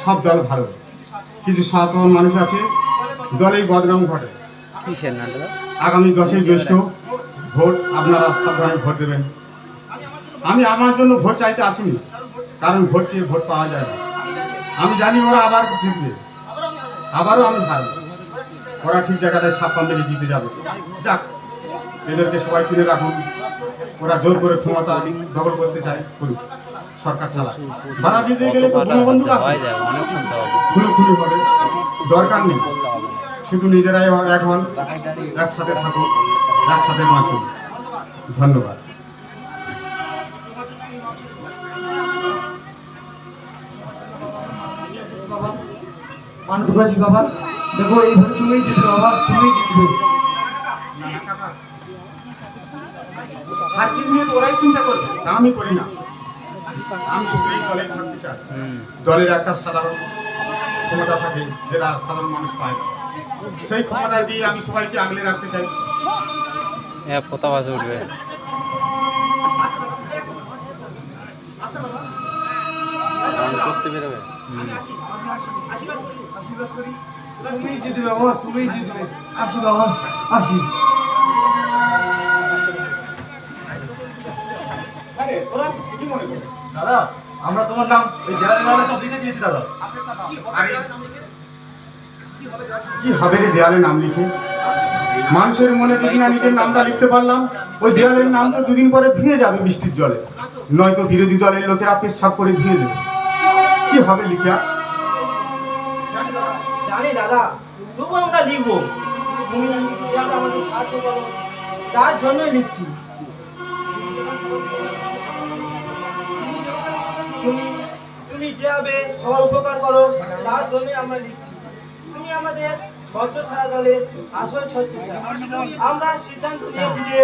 সব দল ভালো, কিছু সাধারণ মানুষ আছে দলেই বদনাম ঘটে। আগামী 10ই জ্যৈষ্ঠ ভোট, আপনারা সাবধানে ভোট দেবেন। আমি আমার জন্য ভোট চাইতে আসিনি, কারণ ভোট চেয়ে ভোট পাওয়া যায় না। আমি জানি ওরা আবার জিতবে, আবারও আমি হারব। ওরা ঠিক জায়গাটায় 56 জিতে যাবে। যাক, এদেরকে সবাই চিনে রাখুন। ওরা জোর করে ক্ষমতা দখল করতে চায়, করুক, সরকার চালাক। ভাড়া দিতে গেলে তো বন্ধু খুলে হবে, দরকার নেই। শুধু নিজেরাই এক হন, একসাথে থাকুন, একসাথে বাঁচুন। ধন্যবাদ। মানত করেছি বাবা, দেখো এইভাবে তুমিই জিতবে বাবা, তুমিই জিতবে। হার জিত নিয়ে তো ওরাই চিন্তা করবে, তা আমি করি না। আমি শুধু এই দলে থাকতে চাই। দলের একটা সাধারণ ক্ষমতা থাকে যেটা সাধারণ মানুষ পায় না। সেই ক্ষমতা দিয়ে আমি সবাইকে আগলে রাখতে চাই। পতাকা উঠবে। করতে বেরোবে। তুমি জিতবে বাবা, তুমি জিতবে। আসি বাবা, আসি। দাদা, আমরা তোমার নাম ওই দেওয়ালের নামে সব লিখে দিয়েছি দাদা। কি হবে রে দেয়ালে নাম লিখে? মানুষের মনে যদি না নিজের নামটা লিখতে পারলাম, ওই দেয়ালের নাম তো দুদিন পরে ধুয়ে যাবে বৃষ্টির জলে, নয়তো বিরোধী দলের লোকেরা পেশাব করে ধুয়ে দেবে। কি হবে লিখা? জানি দাদা, তবু আমরা লিখবো। তুমি যাতে আমাদের সাহায্য করো, তার জন্যই লিখছি। তুমি যেভাবে সবার উপকার করো, তার জন্যই আমরা লিখছি। তুমি আমাদের ছত্রছায়া দলের আসল ছত্রছায়া। আমরা সিদ্ধান্ত নিয়েছি যে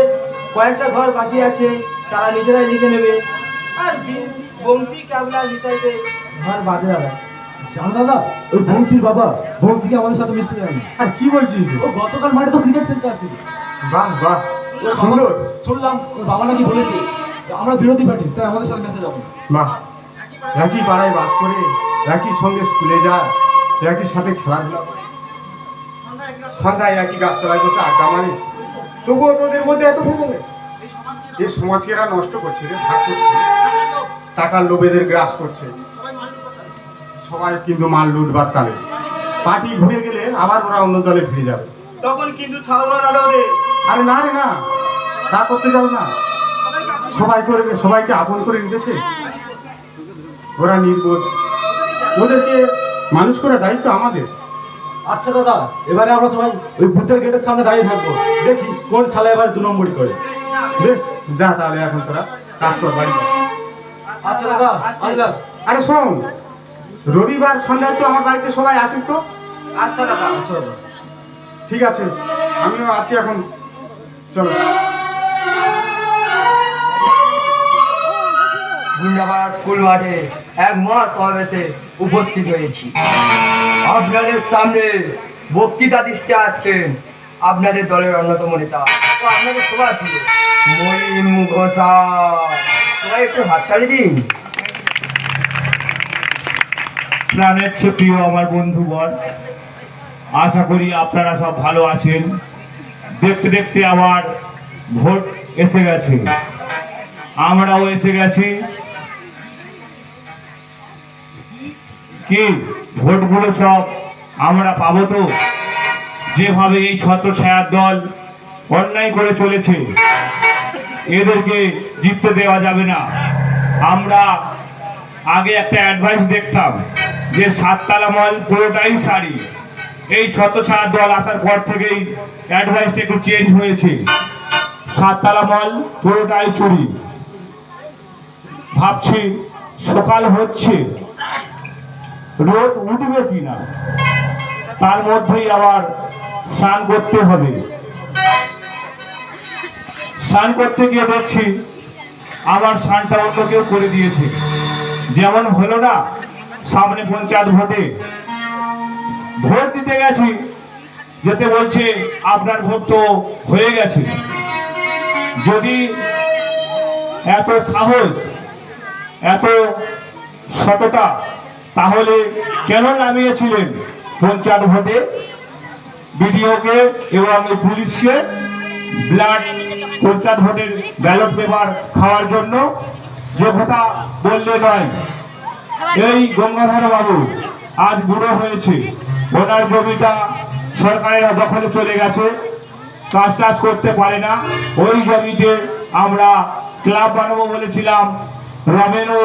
কয়েকটা ঘর বাকি আছে, তারা নিজেরাই লিখে নেবে। আর বংশী কাবলা নিতাইতে ঘর বাদে দাদা। জানো দাদা, ওই বংশীর বাবা বংশীকে আমাদের সাথে মিশতে যায়নি। আর কি বলছিস? ও গতকাল মাঠে তো ক্রিকেট খেলতে আসছিল। বাহ বাহ, সুন্দর। শুনলাম ওর বাবা নাকি বলেছে যে আমরা বিরোধী পার্টি, তাই আমাদের সাথে মেসে যাবো। বাহ, একই পাড়ায় বাস করে, একই সঙ্গে স্কুলে যায়, একই সাথে খেলাধুলা করে, সন্ধ্যায় একই গাছতলায় বসে আড্ডা মারে, তবুও তোদের মধ্যে এত ভেদবে। এই সমাজকে এরা নষ্ট করছে রে, ভাগ করছে, টাকার লোভেদের গ্রাস করছে। সবাই কিন্তু মাল লুটবার তালে, পার্টি ঘুরে গেলে আবার ওরা অন্য দলে ফিরে যাবে। তখন কিন্তু ছাড়ো না দাদা ওদের। আরে না রে না, তা করতে যাও না। সবাই করবে, সবাইকে আপন করে নিতেছে। ওরা নির্বোধ, ওদেরকে মানুষ করার দায়িত্ব আমাদের। আচ্ছা দাদা, এবারে আমরা সবাই ওই বুদ্ধের গেটের সামনে দাঁড়িয়ে থাকবো, দেখি কোন সালে এবার 2 নম্বরই করে। বেশ, যা তাহলে এখন তোরা কাজ কর, বাড়ি যা। আচ্ছা দাদা, আসলাম। আরে শোন, রবিবার সন্ধ্যায় তো আমার বাড়িতে সবাই আসিস তো? আচ্ছা দাদা। আচ্ছা দাদা। ঠিক আছে, আমিও আসি এখন, চলো। গুন্ডাপাড়া স্কুল মাঠে এক মহাসমাবেশে উপস্থিত হয়েছি। আপনাদের সামনে বক্তৃতা দিতে আসছেন আপনাদের দলের অন্যতম নেতা ও আপনাদের সবার প্রিয় মহিম ঘোষাল। সবাই একটু হাততালি দিন। প্রাণের চেয়ে প্রিয় আমার বন্ধুগণ, আশা করি আপনারা সব ভালো আছেন। দেখতে দেখতে আবার ভোট এসে গেছে, আমরাও এসে গেছি। কি ভোটগুলো সব আমরা পাবো তো? যেভাবে এই ছত্রছায়ার দল অন্যায় করে চলেছে, এদেরকে জিততে দেওয়া যাবে না। আমরা আগে একটা অ্যাডভাইস দেখতাম যে 7 তালা মল পুরোটাই সারি। এই ছত্রছায়ার দল আসার পর থেকেই অ্যাডভাইসটা একটু চেঞ্জ হয়েছে। 7 তালা মল পুরোটাই চুরি। ভাবছি সকাল হচ্ছে, রোদ উঠবে কিনা, তার মধ্যেই আবার স্নান করতে হবে। স্নান করতে গিয়ে দেখছি আবার স্নানটা অন্য কেউ করে দিয়েছে। যেমন হলো না সামনে পঞ্চায়েত ভোটে, ভোট দিতে গেছি, যেতে বলছে আপনার ভোট তো হয়ে গেছে। যদি এত সাহস, এত সততা, তাহলে কেন নামিয়েছিলেন পঞ্চায়েত ভোটে বিডিওকে এবং পুলিশকে ব্লাড পঞ্চায়েত ভোটের ব্যালট পেপার খাওয়ার জন্য? যোগ্যতা বললে নয়। এই গঙ্গাধর বাবু আজ বুড়ো হয়েছে, ওনার জমিটা সরকারের দখলে চলে গেছে, কাজ টাজ করতে পারে না। ওই জমিতে আমরা ক্লাব বানাবো বলেছিলাম রমেন ও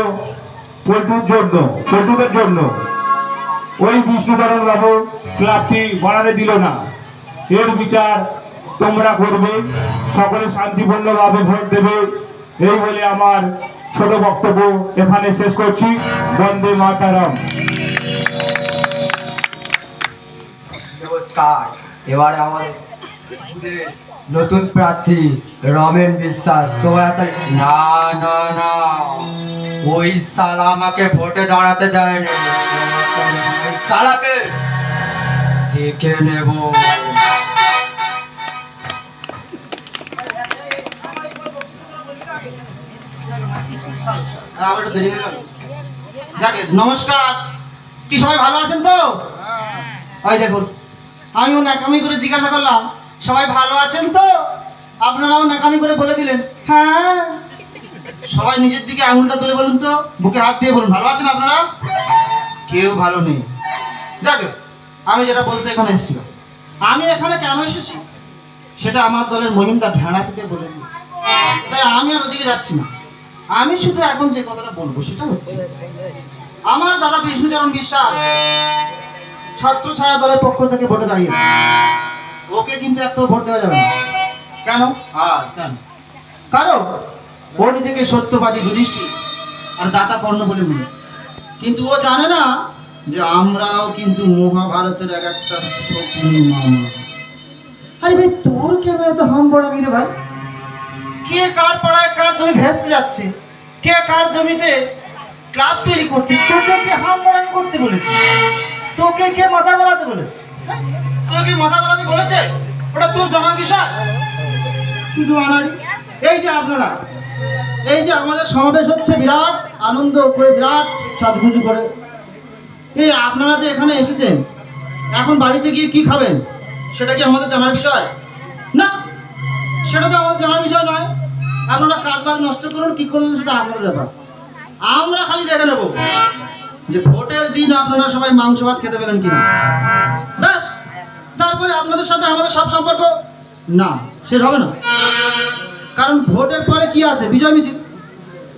পল্টুদের জন্য। ওই বিষ্ণুচরণ বাবু ক্লাবটি বানাতে দিল না। এর বিচার তোমরা করবে, সকলে শান্তিপূর্ণভাবে ভোট দেবে। এই বলে আমার ছোট বক্তব্য এখানে শেষ করছি। বন্দে মাতারাম। নমস্কার। এবারে আমাদের নতুন প্রার্থী রমেন বিশ্বাস। না না না, ওই সালা আমাকে ভোটে দাঁড়াতে দেয়নি। ওই সালাকে দেখে নেব। আমার দেরি হলো। যাকে নমস্কার, কি সবাই ভালো আছেন তো? ওই দেখুন, আমিও ন্যাকামি করে জিজ্ঞাসা করলাম সবাই ভালো আছেন তো? আপনারাও ন্যাকামি করে বলে দিলেন হ্যাঁ। সবাই নিজের দিকে আঙুলটা তুলে বলুন তো, বুকে হাত দিয়ে বলুন ভালো আছেন আপনারা? কেউ ভালো নেই। যাকে আমি যেটা বলতে এখানে এসেছি, আমি এখানে কেন এসেছি সেটা আমার দলের মহিমদা ভেড়া থেকে বলে দিই, তাই আমি আর ওদিকে যাচ্ছি না। আমি শুধু এখন যে কথাটা বলবো সেটা হচ্ছে, আমার দাদা বিষ্ণুচরণ বিশ্বাস ছাত্র ছায়া দলের পক্ষ থেকে ভোটে দাঁড়িয়েছে। ওকে কিন্তু একটু ভোট দেওয়া যাবে না। কেন? কেন? কারণ ও নিজেকে সত্যবাদী, যুধিষ্ঠির আর দাতা কর্ণ বলে মনে, কিন্তু ও জানে না যে আমরাও কিন্তু মহাভারতের এক একটা শকুনি মামা। আরে ভাই, তোর কেন এত হাম বড়াবি রে ভাই? কে কার পাড়ায় কার জমি ভেস্তে যাচ্ছে, কে কার জমিতে ক্লাব তৈরি করছে, তোকে কে হাম বড়াবি করতে বলেছে? তোকে কে মাথা গলাতে বলেছে? তোকে মাথা গলাতে বলেছে? ওটা তোর জানার বিষয়। শুধু আনাড়ি। এই যে আপনারা, এই যে আমাদের সমাবেশ হচ্ছে বিরাট আনন্দ করে, বিরাট সাজগুজু করে, এই আপনারা যে এখানে এসেছেন, এখন বাড়িতে গিয়ে কি খাবেন সেটা কি আমাদের জানার বিষয়? না, সেটা তো আমাদের জানার বিষয় নয়। আপনারা কাজ বাজ নষ্ট করুন, কি করুন সেটা আপনাদের ব্যাপার। আমরা খালি দেখে নেব যে ভোটের দিন আপনারা সবাই মাংস ভাত খেতে পেলেন কিনা, ব্যাস। তারপরে আপনাদের সাথে আমাদের সব সম্পর্ক না শেষ হবে না। কারণ ভোটের পরে কি আছে? বিজয় মিছিল।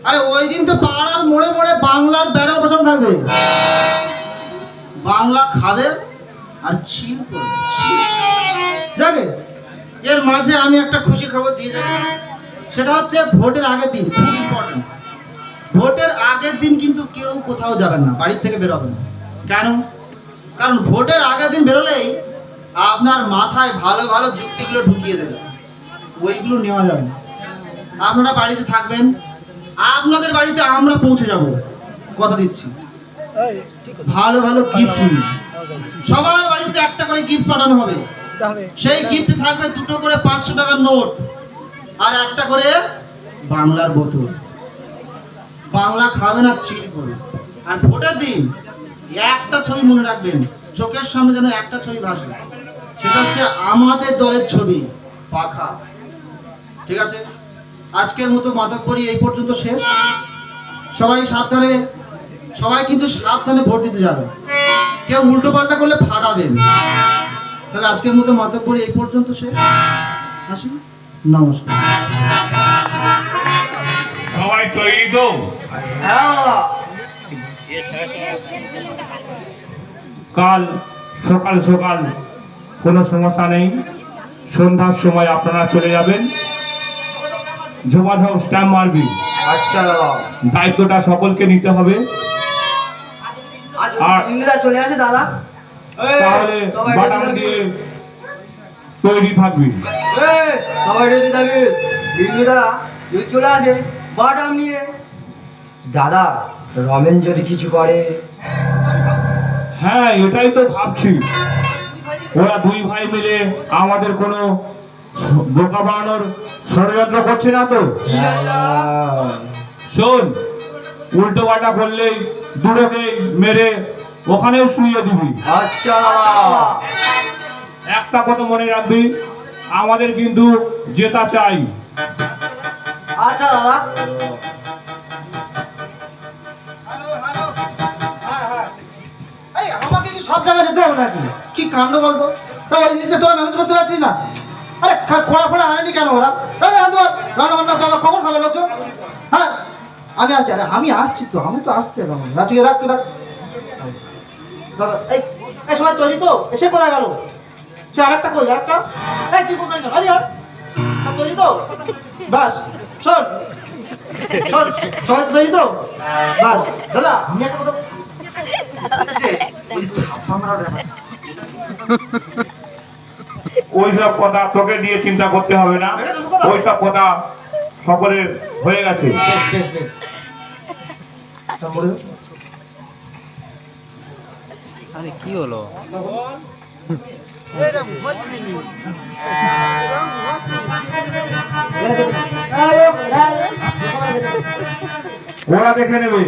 আরে ওই দিন তো পাড়ার মোড়ে মোড়ে বাংলার ব্যানার বসানো থাকবে, বাংলা খাবে আর চিল করবে। দেখে এর মাঝে আমি একটা খুশি খবর দিয়ে যাই, সেটা হচ্ছে ভোটের আগের দিন, খুব ইম্পর্টেন্ট। ভোটের আগের দিন কিন্তু কেউ কোথাও যাবেন না, বাড়ির থেকে বেরোবেন না। কেন? কারণ ভোটের আগের দিন বেরোলেই আপনার মাথায় ভালো ভালো যুক্তিগুলো ঢুকিয়ে দেবে, ওইগুলো নেওয়া যাবে না। আপনারা বাড়িতে থাকবেন, আপনাদের বাড়িতে আমরা পৌঁছে যাব, কথা দিচ্ছি। ভালো ভালো গিফট নিয়ে সবার বাড়িতে একটা করে গিফট পাঠানো হবে। সেই গিফট থাকবে 2টো করে 500 টাকার নোট আর একটা করে বাংলার বোতল। বাংলা খাবেন আর চিল করবেন। আর ভোটের দিন একটা ছবি মনে রাখবেন, চোখের সামনে যেন একটা ছবি ভাসে, সেটা হচ্ছে আমাদের দলের ছবি, পাখা। ঠিক আছে? আজকের মতো মাতব্বরি এই পর্যন্ত শেষ। সবাই সাবধানে, সবাই কিন্তু সাবধানে ভোট দিতে যাবে, কেউ উল্টো পাল্টা করলে ফাটাবেন। তাহলে আজকের মতো মাতব্বরি এই পর্যন্ত শেষ। আসি, নমস্কার। সবাই তৈরি তো? কাল সকাল সকাল কোনো সমস্যা নেই, সন্ধ্যার সময় আপনারা চলে যাবেন, ঝোমাঝম স্ট্যাম্প মারবি। আচ্ছা, দায়িত্বটা সকলকে নিতে হবে। আর ইংরেজরা চলে আসে দাদা, তাহলে বাটাম দিয়ে তৈরি থাকবি। সবাই রেডি থাকবে। ইংরেজরা যদি চলে আসে বাটাম নিয়ে। দাদা, রমেন যদি কিছু করে? হ্যাঁ, এটাই তো ভাবছি। ওরা দুই ভাই মিলে আমাদের কোনো বোকা বানানোর ষড়যন্ত্র করছে না তো? শোন, উল্টো পাল্টা করলেই দুটোকে মেরে ওখানেও শুয়ে দিবি। আচ্ছা, একটা কথা মনে রাখবি, আমাদের কিন্তু জেতা চাই। আচ্ছা দাদা। আরে আমাকে কি সব জায়গায় যেতে হবে নাকি? কি কাণ্ড বলতো? তা ওই জিনিসটা তোরা ম্যানেজ করতে পারছিস না? আরে খোড়া ফোড়া আনেনি কেন ওরা? রান্না বান্না খাওয়া কখন খাবে লোকজন? হ্যাঁ, আমি আছি। আরে আমি আসছি তো, আমি তো আসতে পারবো না। ঠিক আছে, রাখ তুই রাখ। দাদা, এই সবাই তৈরি তো? এসে কোথায় গেল? সে আরেকটা কই, আরেকটা? এই তুই কোথায় গেল? সব তৈরি তো? বাস, শোন শোন, সবাই তৈরি তো? বাস, দাদা আমি একটা কথা ওইসব কথা তোকে দিয়ে চিন্তা করতে হবে না, ওইসব কথা সকলের হয়ে গেছে। আরে কি হলো? ওরা দেখে নেবে।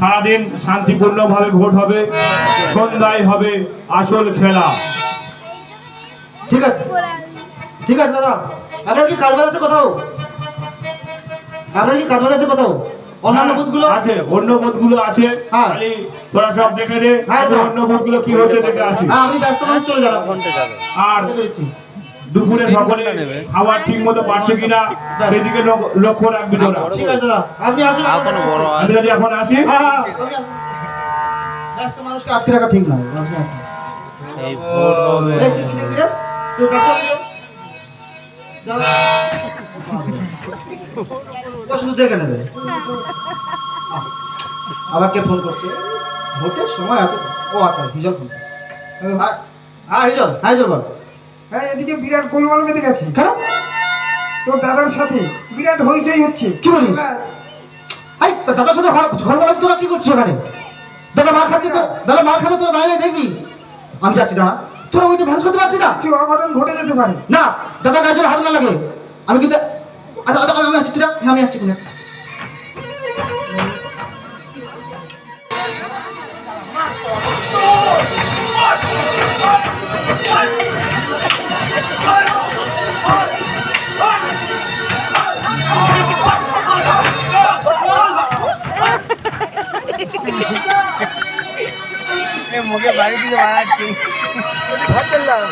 সারাদিন শান্তিপূর্ণভাবে ভোট হবে, সন্ধ্যায় হবে আসল খেলা। ঠিক আছে, ঠিক আছে দাদা। আপনার কি কাজ বাজাচ্ছে কোথাও? আপনার কি কাজ বাজাচ্ছে কোথাও? অন্যান্য বুথগুলো আছে, অন্য বুথগুলো আছে। হ্যাঁ। খালি তোরা সব দেখে দে, হ্যাঁ, আমি অন্য বুথগুলো কি হচ্ছে দেখে আসি। হ্যাঁ, আপনি ব্যস্ত মানুষ চলে যাবেন। ঘন্টা যাবে। আর দুপুরে সকলে খাবার ঠিক মতো পাচ্ছে কিনা সেদিকে লক্ষ্য রাখবি তোরা। ঠিক আছে দাদা, আপনি আসুন। আর কোনো বড় আওয়াজ? আমি যদি এখন আসি, হ্যাঁ, হ্যাঁ, ব্যস্ত মানুষকে আটকে রাখা ঠিক নয়। আপনি আসুন। এই ভোট হবে। এই, ধীরে ধীরে, তুই ব্যস্ত হয়ে যাও। যাও। ও শুধু দেখে নেবে। আবার কে ফোন করছে? ভোটের সময় এত, ও আচ্ছা হিজল ফোন। হ্যাঁ হিজল, হ্যাঁ হিজল বল। হ্যাঁ, এদিকে বিরাট গোলমাল বেঁধে গেছে। কেন? তোর দাদার সাথে বিরাট হইচই হচ্ছে। কি বলিস? হ্যাঁ, এই তো দাদার সাথে ঘর বাড়াচ্ছি, তোরা কি করছিস ওখানে? দাদা মার খাচ্ছে তো, দাদা মার খাবে, তোরা দাঁড়িয়ে দেখবি। আমি যাচ্ছি, দাঁড়া। তোরা ওইটা ভ্যান্স করতে পারছিস না? কিছু অঘটন ঘটে যেতে পারে। না, দাদা গাছের হাত না লাগে। আমি কিন্তু আচ্ছা আচ্ছা আমি আসছি, তুই রাখ। হ্যাঁ, আমি আসছি কোনো। মুখে বাড়ি দিকে মারাচ্ছি। ঘর চললাম।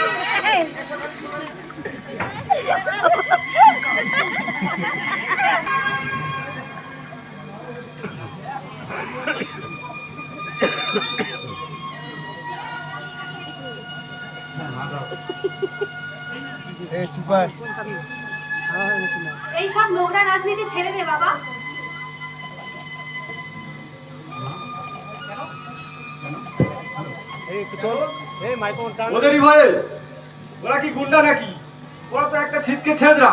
এই সব নোংরা রাজনীতি ছেড়ে দে বাবা। ওদেরই ভয়ে? ওরা কি গুন্ডা নাকি? ওরা তো একটা ছিটকে ছেঁচড়া।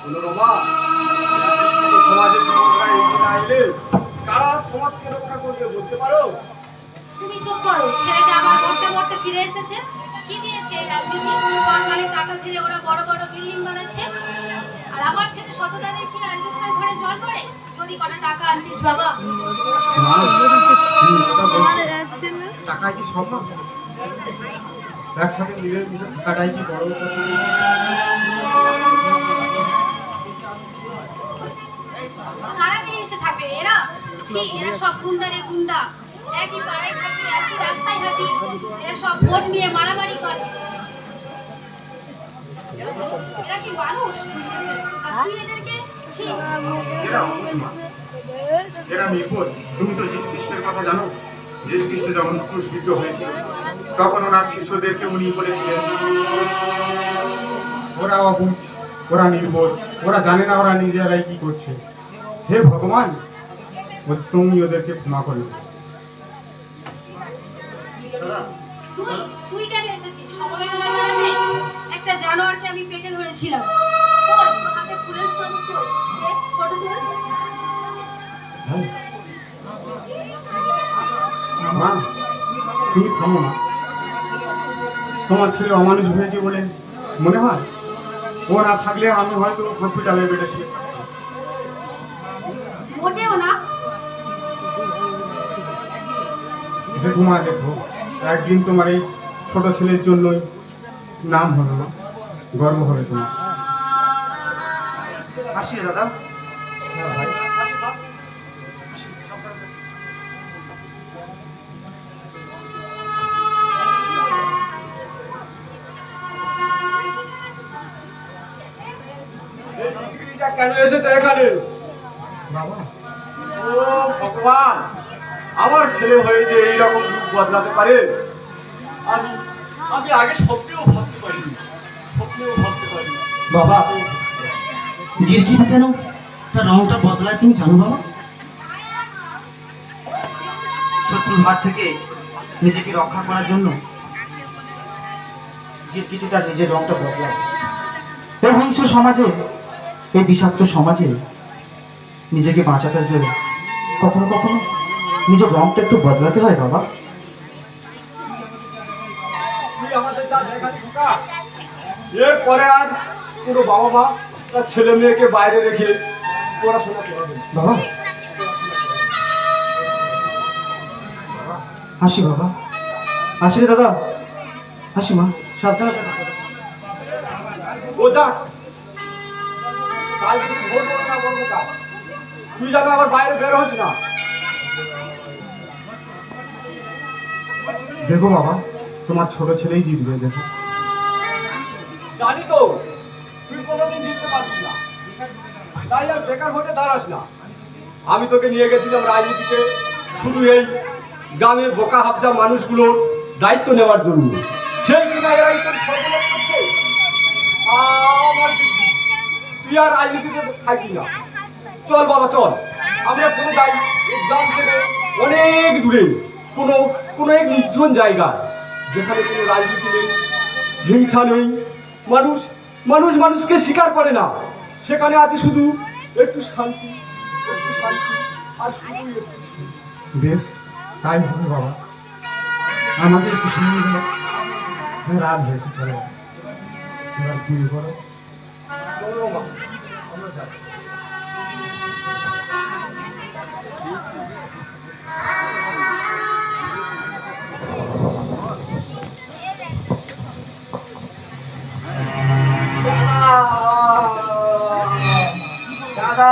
শোনো রমা, সমাজে ওরা এগিয়ে আইলে কারা সমাজকে রক্ষা করবে বলতে পারো? তুমি চুপ করো। ছেলেটা আবার মরতে মরতে ফিরে এসেছে। কি দিয়েছে এই রাজনীতি? সরকারের টাকা ছেড়ে ওরা বড় বড় বিল্ডিং বানাচ্ছে। আর আমার ছেলে সততা দেখিয়ে আজকাল ঘরে জল পড়ে। যদি কটা টাকা আনতিস বাবা। টাকায় কি সব না? একসাথে মিলে মিশে টাকাটাই কি বড় কথা? কারা মিলেমিশে থাকবে এরা? ছি, এরা সব গুন্ডা রে গুন্ডা। একই পাড়ায় থাকি, একই রাস্তায় থাকি। এরা সব ভোট নিয়ে মারামারি করে। এরা কি মানুষ? আর তুই এদেরকে ছি। এরা নির্বোধ। তুমি তো যীশু খ্রিস্টের কথা জানো। যীশু খ্রিস্ট যখন ক্রুশবিদ্ধ হয়েছিল তখন ওনার শিষ্যদেরকে উনি বলেছিলেন, ওরা অবুঝ, ওরা নির্বোধ, ওরা জানে না ওরা নিজেরাই কি করছে। হে ভগবান, তুমি ওদেরকে ক্ষমা করবে। তুই তুই কেন এসেছিস সমবেদনা জানাতে? একটা জানোয়ারকে আমি পেটে ধরেছিলাম। ওর হাতে ফুলের স্তবক। দেখ, ফটো তুল। মা, তুমি থামো না। তোমার ছেলে অমানুষ হয়েছে বলে মনে হয়? ও না থাকলে আমি হয়তো হসপিটালে বেডে শুয়ে থাকতাম। মোটেও না। দেখো মা, দেখো, একদিন তোমার এই ছোট ছেলের জন্যই নাম হলো না, গর্ব হবে তোমার। আসি দাদা। কেন এসেছে এখানে? বাবা, ও ভগবান, আমার ছেলে হয়ে যে এইরকম রূপ বদলাতে পারে আমি আমি আগে স্বপ্নেও ভাবতে পারিনি, স্বপ্নেও ভাবতে পারিনি। বাবা, গিরগিটি কেন তার রংটা বদলায় তুমি জানো বাবা? শত্রুর হাত থেকে নিজেকে রক্ষা করার জন্য গিরগিটি তার নিজের রংটা বদলায়। এই হিংস্র সমাজে, এই বিষাক্ত সমাজে নিজেকে বাঁচাতে জন্য কখনো কখনো নিজের রংটা একটু বদলাতে হয় বাবা। তুই আমাদের যা দেখালি খোকা, এরপরে আর কোনো বাবা মা তার ছেলে মেয়েকে বাইরে রেখে পড়াশোনা করাবে না। বাবা, আসি বাবা, আসি রে দাদা, আসি মা, সাবধানে থাকো। ও যাক, কাল কিন্তু ভোর বড় না বলবো কাল, তুই যেন আবার বাইরে বের হোস না। দেখো বাবা, তোমার ছোট ছেলেই জিতবে, দেখো। জানি তো তুই কোনোদিন জিততে পারবি না, তাই আর বেকার ভোটে দাঁড়াস না। আমি তোকে নিয়ে গেছিলাম রাজনীতিতে শুধু এই গ্রামের বোকা হাবজা মানুষগুলোর দায়িত্ব নেওয়ার জন্য, সেই কিনা এরাই তোর সর্বনাশ করছে। আমার দিদি, তুই আর রাজনীতিতে থাকবি না। চল বাবা চল, আমরা চলে যাই এই গ্রাম থেকে অনেক দূরে, কোনো এক নির্জন জায়গা, যেখানে কোনো রাজনীতি নেই, হিংসা নেই, মানুষকে স্বীকার করে না। সেখানে আছে শুধু একটু শান্তি আর শুধু একটু। বেশ, তাই হবে বাবা, আমাদের একটু সময় দিলে রাত হয়েছে, চলো এবার কি করো। চলো মা, আমরা যাই। দাদা,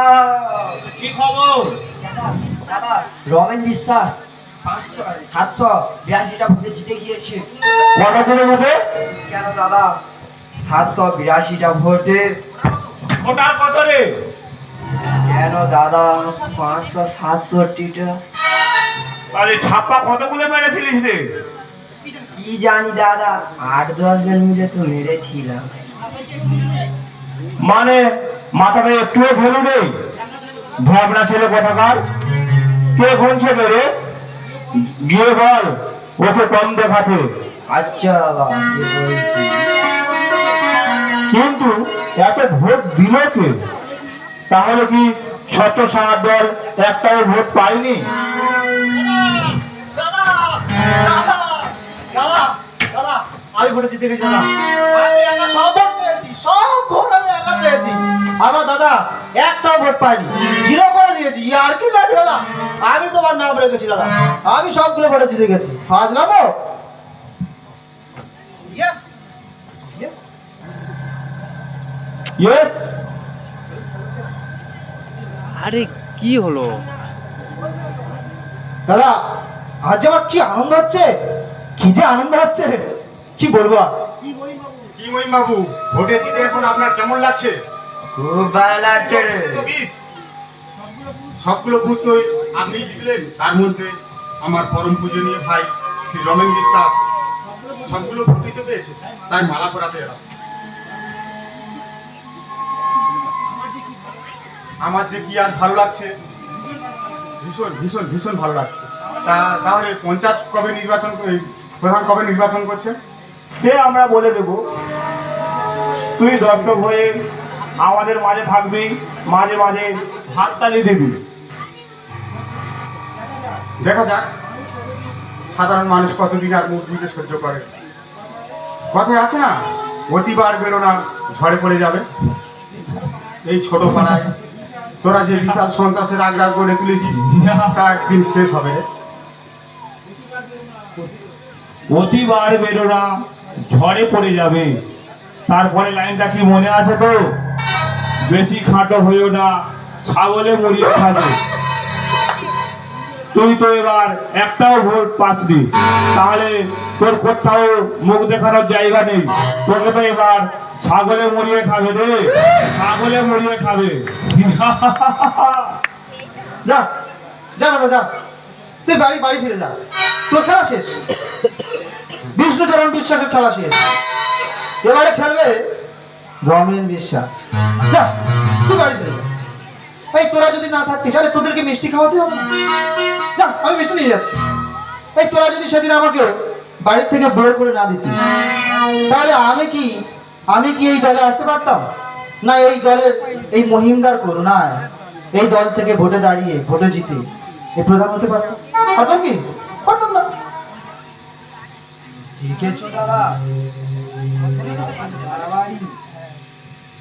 কি খবর? দাদা, রমেন বিশ্বাস 782টা ভোটে জিতে গিয়েছে। কত করে হবে? কেন দাদা, 782টা ভোটে। ভোটার কত রে? কেন দাদা, 567টা। তাহলে ছাপ্পা কতগুলো মেরেছিলিস রে? কি জানি দাদা, 8-10 জন মিলে তো মেরেছিলাম। মানে মাথাটা একটুও ভেলু নেই, ভাবনা ছেলে কোথাকার। কে গুনছে রে? গিয়ে বল ওকে কম দেখাতে। আচ্ছা দাদা, কি বলছি। কিন্তু এত ভোট দিল কে? তাহলে কি ছোট সাত দল একটাও ভোট পায়নি? আমি ভোটে জিতে গেছি দাদা, আমি একা সব ভোট পেয়েছি, সব ভোট আমি একা পেয়েছি। আমার দাদা একটাও ভোট পাইনি, জিরো করে দিয়েছি। আর কি পেয়েছি দাদা, আমি তোমার নাম রেখেছি দাদা, আমি সবগুলো ভোটে জিতে গেছি। First number. Yes yes. আরে কি হলো? দাদা, আজ আমার কি আনন্দ হচ্ছে, কি যে আনন্দ হচ্ছে, কি বলবো আর। কি মহিম বাবু, ভোটে জিতে এখন আপনার কেমন লাগছে? খুব ভালো লাগছে রে। সবগুলো বুথ তো আপনি জিতলেন, তার মধ্যে আমার পরম পূজনীয় ভাই শ্রী রমেন বিশ্বাস সবগুলো ভোট দিতে পেয়েছে, তাই মালা পরাতে এলাম। আমার যে কি আর ভালো লাগছে, ভীষণ ভীষণ ভীষণ ভালো লাগছে। তাহলে পঞ্চায়েত কবে নির্বাচন, প্রধান কবে নির্বাচন করছেন? সে আমরা বলে দেব। তুই দর্শক হয়ে আমাদের মাঝে থাকবি, মাঝে মাঝে হাততালি দিবি। দেখা যাক সাধারণ মানুষ কতদিন আর মুখ বুঝে সহ্য করে। কথায় আছে না, অতিবার বেরো না ঝড়ে পড়ে যাবে। এই ছোট পাড়ায় তোরা যে বিশাল সন্ত্রাসের আগ্রাহ গড়ে তুলেছিস, তা একদিন শেষ হবে। অতিবার বেরো না ঝড়ে পড়ে যাবে। তারপরে লাইনটা কি মনে আছে তো? বেশি খাটো হইও না, ছাগলে মরিয়ে খাবে। তুই তো এবার একটাও ভোট পাসনি, তাহলে তোর কোথাও মুখ দেখানোর জায়গা নেই। তোকে তো এবার ছাগলে মরিয়ে খাবে রে, ছাগলে মরিয়ে খাবে। যা যা দাদা যা, তুই বাড়ি ফিরে যা, তোর খেলা শেষ। বিষ্ণুচরণ বিশ্বাসের খেলা শেষ, এবারে খেলবে রমেন বিশ্বাস। যা তুই বাড়ি ফিরে যা। এই তোরা যদি না থাকতিস, আরে তোদেরকে মিষ্টি খাওয়াতে হবে না? যা, আমি মিষ্টি নিয়ে যাচ্ছি। এই তোরা যদি সেদিন আমাকে বাড়ির থেকে বের করে না দিতিস, তাহলে আমি কি এই দলে আসতে পারতাম না? এই দলের এই মহিমদার করুণায় এই দল থেকে ভোটে দাঁড়িয়ে ভোটে জিতে এই প্রধান হতে পারতাম? পারতাম কি? পারতাম না। ঠিক আছে দাদা,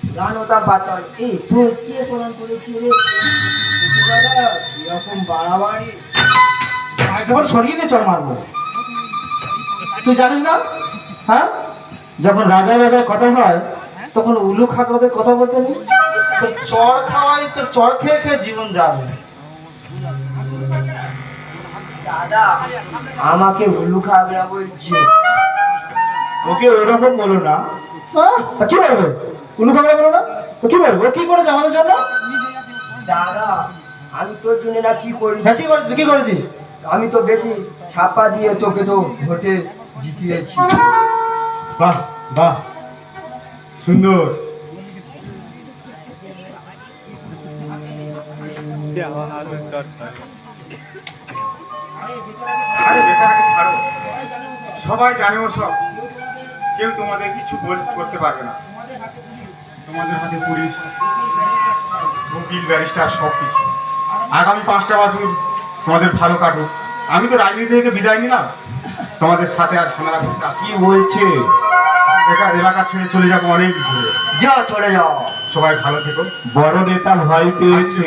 প্রধান হতাম পারতাম। এই তুই কি প্রধান করেছিস রে দাদা? এরকম বাড়াবাড়ি একবার সরিয়ে নিয়ে চল মারবো। তুই জানিস না? হ্যাঁ, যখন রাজায় রাজায় কথা হয় তখন উলু খাগড়াদের কথা বলতে নেই। তো চর খাওয়াই তো চর খেয়ে খেয়ে জীবন যাবে। দাদা আমাকে উল্লু খাগড়া বলছে। ওকে ওরকম বলো না। হ্যাঁ, তা কি বলবে? উলু খাগড়া বলো না তো কি বলবো? ও কি করেছে আমাদের জন্য? দাদা আমি তোর জন্য না কি করি? হ্যাঁ, কি করেছিস? কি করেছিস? আমি তো বেশি ছাপা দিয়ে তোকে তো ভোটে জিতিয়েছি। বাহ বাহ, সুন্দর। আরে বেচারাকে ছাড়ো, সবাই জানে ও সব, কেউ তোমাদের কিছু করতে পারবে না। তোমাদের হাতে পুলিশ, উকিল, ব্যারিস্টার সব কিছু। আগামী 5টা বছর তোমাদের ভালো কাটুক। আমি তো রাজনীতি থেকে বিদায় নিলাম, তোমাদের সাথে আর ঝামেলা করতে আসি। কি বলছে? এলাকা ছেড়ে চলে যাবো অনেক দূরে। যা চলে যাও। সবাই ভালো থেকো। বড় নেতা ভয় পেয়েছে,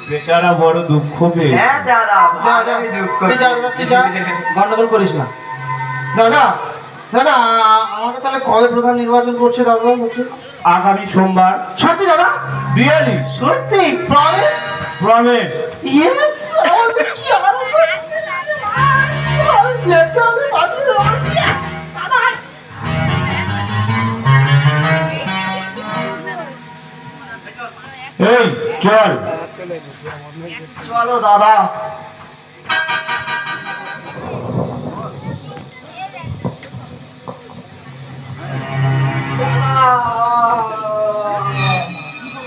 বেচারা বড় দুঃখ পেয়েছে। হ্যাঁ দাদা যা, যা, আমি দুঃখ তুই যা, যা, তুই যা, গন্ডগোল করিস না। দাদা দাদা, আমাকে তাহলে কবে প্রধান নির্বাচন করছে দাদা বলছে? আগামী সোমবার। সত্যি দাদা? রিয়েলি? সত্যি? প্রমিস? প্রমিস। ইয়েস। আমাদের কি আনন্দ হচ্ছে। আমি বেঁচে আছি, বাঁচি না। Yes! দাদা। এই চল। চলো দাদা।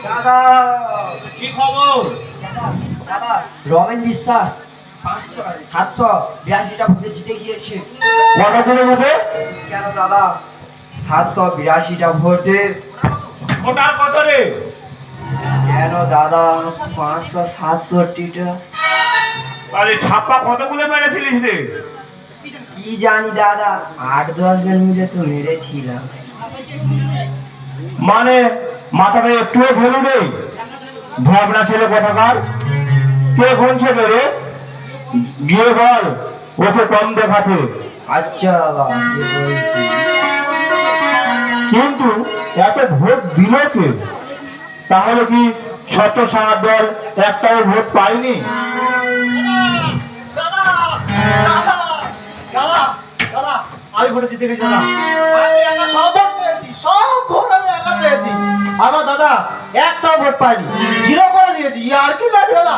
দাদা কি খবর? দাদা রমেন বিশ্বাস 782টা ভোটে জিতে গিয়েছে। কত করে হবে? কেন দাদা 782টা ভোটে? ভোটার কত রে? কেন দাদা 567টা। আরে ছাপ্পা কতগুলো মেরেছিলিস রে? কি জানি দাদা, 8-10 জন মিলে তো মেরেছিলাম। মানে মাথাটা একটুও ভেলু নেই? ভাবনা ছেলে কোথাকার। কে গুনছে রে? গিয়ে বল ওকে কম দেখাতে। আচ্ছা বাবা, কি বলছি। কিন্তু এত ভোট দিল কে? তাহলে কি ছোট সারা দল একটাও ভোট পায়নি? আমি ভোটে জিতে গেছি দাদা। আমি একা সব ভোট পেয়েছি, সব ভোট আমি একা পেয়েছি। আমার দাদা একটাও ভোট পাইনি, 0 করে দিয়েছি। আর কি পাইছি দাদা?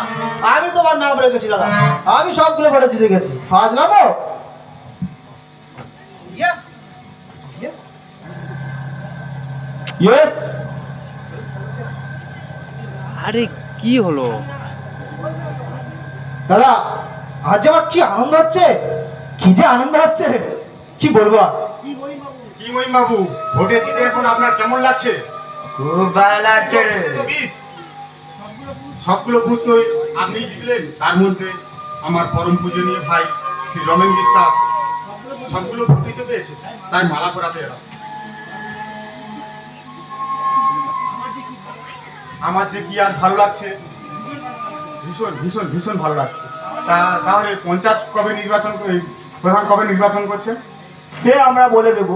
আমি তোমার নাম রেখেছি দাদা, আমি সবগুলো ভোটে জিতে গেছি। ফার্স্ট নামো। Yes yes. ইয়েস। আরে কি হলো? দাদা আজ আমার কি আনন্দ হচ্ছে, কি যে আনন্দ হচ্ছে কি বলবো আর। কি মহিম বাবু, ভোটে জিতে এখন আপনার কেমন লাগছে? খুব ভালো লাগছে রে। সবগুলো বুঝ তো আপনি জিতলেন, তার মধ্যে আমার পরম পূজনীয় ভাই শ্রী রমেন বিশ্বাস সবগুলো ভোট দিতে পেয়েছে, তাই মালা পরাতে এলাম। আমার যে কি আর ভালো লাগছে, ভীষণ ভীষণ ভীষণ ভালো লাগছে। তাহলে পঞ্চায়েত কবে নির্বাচন, প্রধান কবে নির্বাচন করছে? সে আমরা বলে দেব।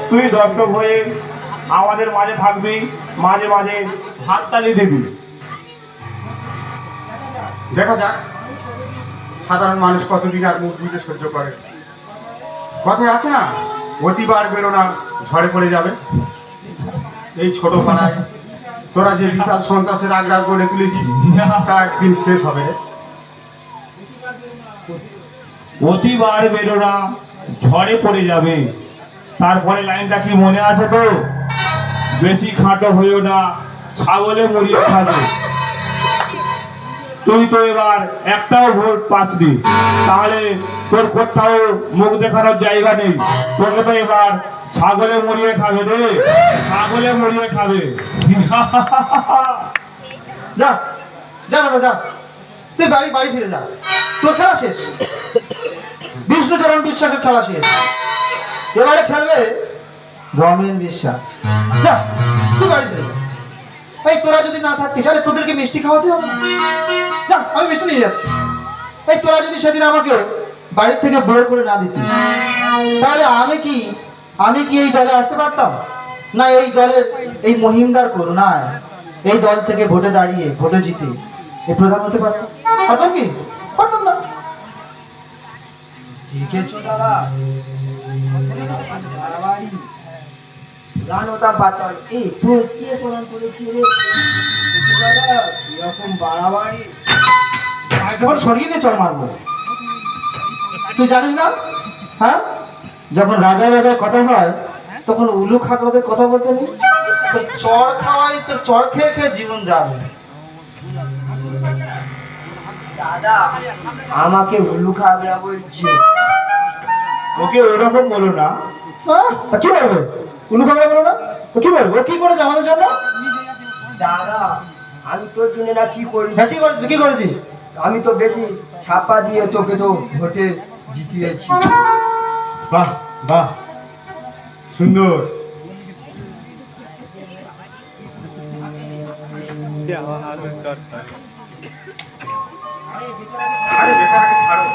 তুই দর্শক হয়ে আমাদের মাঝে থাকবি, মাঝে মাঝে হাততালি দিবি। দেখা যাক সাধারণ মানুষ কতদিন আর মুখ বুঝে সহ্য করে। কথায় আছে না, অতিবার বেরো না ঝড়ে পড়ে যাবে। এই ছোট পাড়ায় তোরা যে বিশাল সন্ত্রাসের আগ্রা গড়ে তুলেছিস, তা একদিন শেষ হবে। অতিবার বেরো না ঝড়ে পড়ে যাবে। তারপরে লাইনটা কি মনে আছে তো? বেশি খাটো হইও না, ছাগলে মরিয়ে খাবে। তুই তো এবার একটাও ভোট পাসনি, তাহলে তোর কোথাও মুখ দেখানোর জায়গা নেই। তোকে তো এবার ছাগলে মরিয়ে খাবে রে, ছাগলে মরিয়ে খাবে। যা যা দাদা যা, তুই বাড়ি বাড়ি ফিরে যা, তোর খেলা শেষ। বিষ্ণুচরণ বিশ্বাসের খেলা শেষ, এবারে খেলবে রমেন বিশ্বাস। যা তুই বাড়ি ফিরে যা। এই তোরা যদি না থাকতিস, আরে তোদেরকে মিষ্টি খাওয়াতে হবে না? যা, আমি মিষ্টি নিয়ে যাচ্ছি। এই তোরা যদি সেদিন আমাকে বাড়ি থেকে বের করে না দিতি, তাহলে আমি কি এই দলে আসতে পারতাম? না এই দলের এই মহিমদার করুণায় এই দল থেকে ভোটে দাঁড়িয়ে ভোটে জিতে এই প্রধান হতে পারতাম? পারতাম কি? পারতাম না। দেখেছো দাদা, বাড়াবাড়ি প্রধান হতাম পারতাম। এই তুই কে প্রধান করেছি রে? দেখেছো দাদা, এরকম বাড়াবাড়ি। যখন সরিয়ে নিয়ে চড় মারবো, তুই জানিস না? হ্যাঁ, যখন রাজায় রাজায় কথা হয় তখন উলু খাগড়াদের কথা বলতে নেই। তো চড় খাওয়াই তো চড় খেয়ে খেয়ে জীবন যাবে। দাদা আমাকে উল্লু খাগড়া বলছে। ওকে ওরকম বলো না। হ্যাঁ, তা কি বলবে? উলু খাগড়া বলো না তো কি বলবো? ও কি করেছে আমাদের জন্য? দাদা আমি তোর জন্য না কি করি? হ্যাঁ, কি করেছিস? কি করেছিস? আমি তো বেশি ছাপা দিয়ে তোকে তো ভোটে জিতিয়েছি। বাহ বাহ, সুন্দর। আরে বেচারাকে ছাড়ো,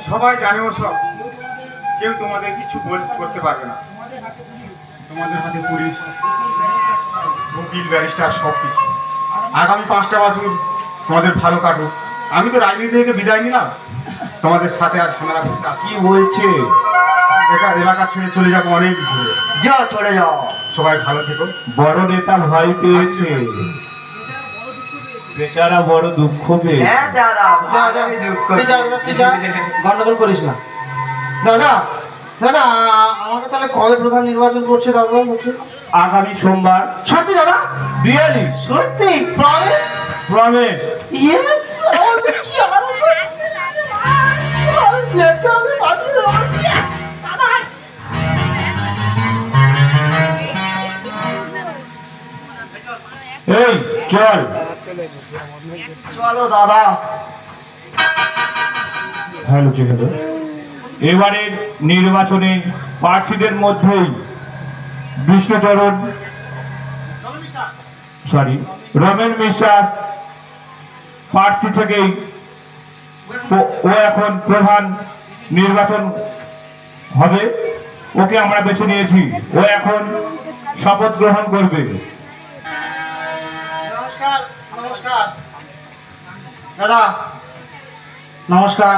সবাই জানে ও সব, কেউ তোমাদের কিছু করতে পারবে না। তোমাদের হাতে পুলিশ, উকিল, ব্যারিস্টার সব কিছু। আগামী 5টা বছর তোমাদের ভালো কাটুক। আমি তো রাজনীতি থেকে বিদায় নিলাম, তোমাদের সাথে আর ঝামেলা করতে আসি। কি বলছে? এলাকা ছেড়ে চলে যাবো অনেক দূরে। যাও চলে যাও। সবাই ভালো থেকো। বড় নেতা ভয় পেয়েছে, বেচারা বড় দুঃখ পেয়েছে। হ্যাঁ দাদা, যা, যা, আমি দুঃখ তুই যা, যা, তুই যা, গন্ডগোল করিস না। দাদা দাদা, আমাকে তাহলে কবে প্রধান নির্বাচন করছে দাদা? বলছে আগামী সোমবার। সত্যি দাদা? রিয়েলি? সত্যি? প্রমিস? প্রমিস। ইয়েস। আমাদের কি আনন্দ হচ্ছে। আমি নেতা, আমি পার্টি দাদা। এই চল। চলো দাদা। হ্যালো চেহারা, এবারের নির্বাচনে প্রার্থীদের মধ্যেই বিষ্ণুচরণ রমেন মিশ্র প্রার্থী থেকেই ও এখন প্রধান নির্বাচন হবে। ওকে আমরা বেছে নিয়েছি, ও এখন শপথ গ্রহণ করবে। নমস্কার। নমস্কার দাদা, নমস্কার।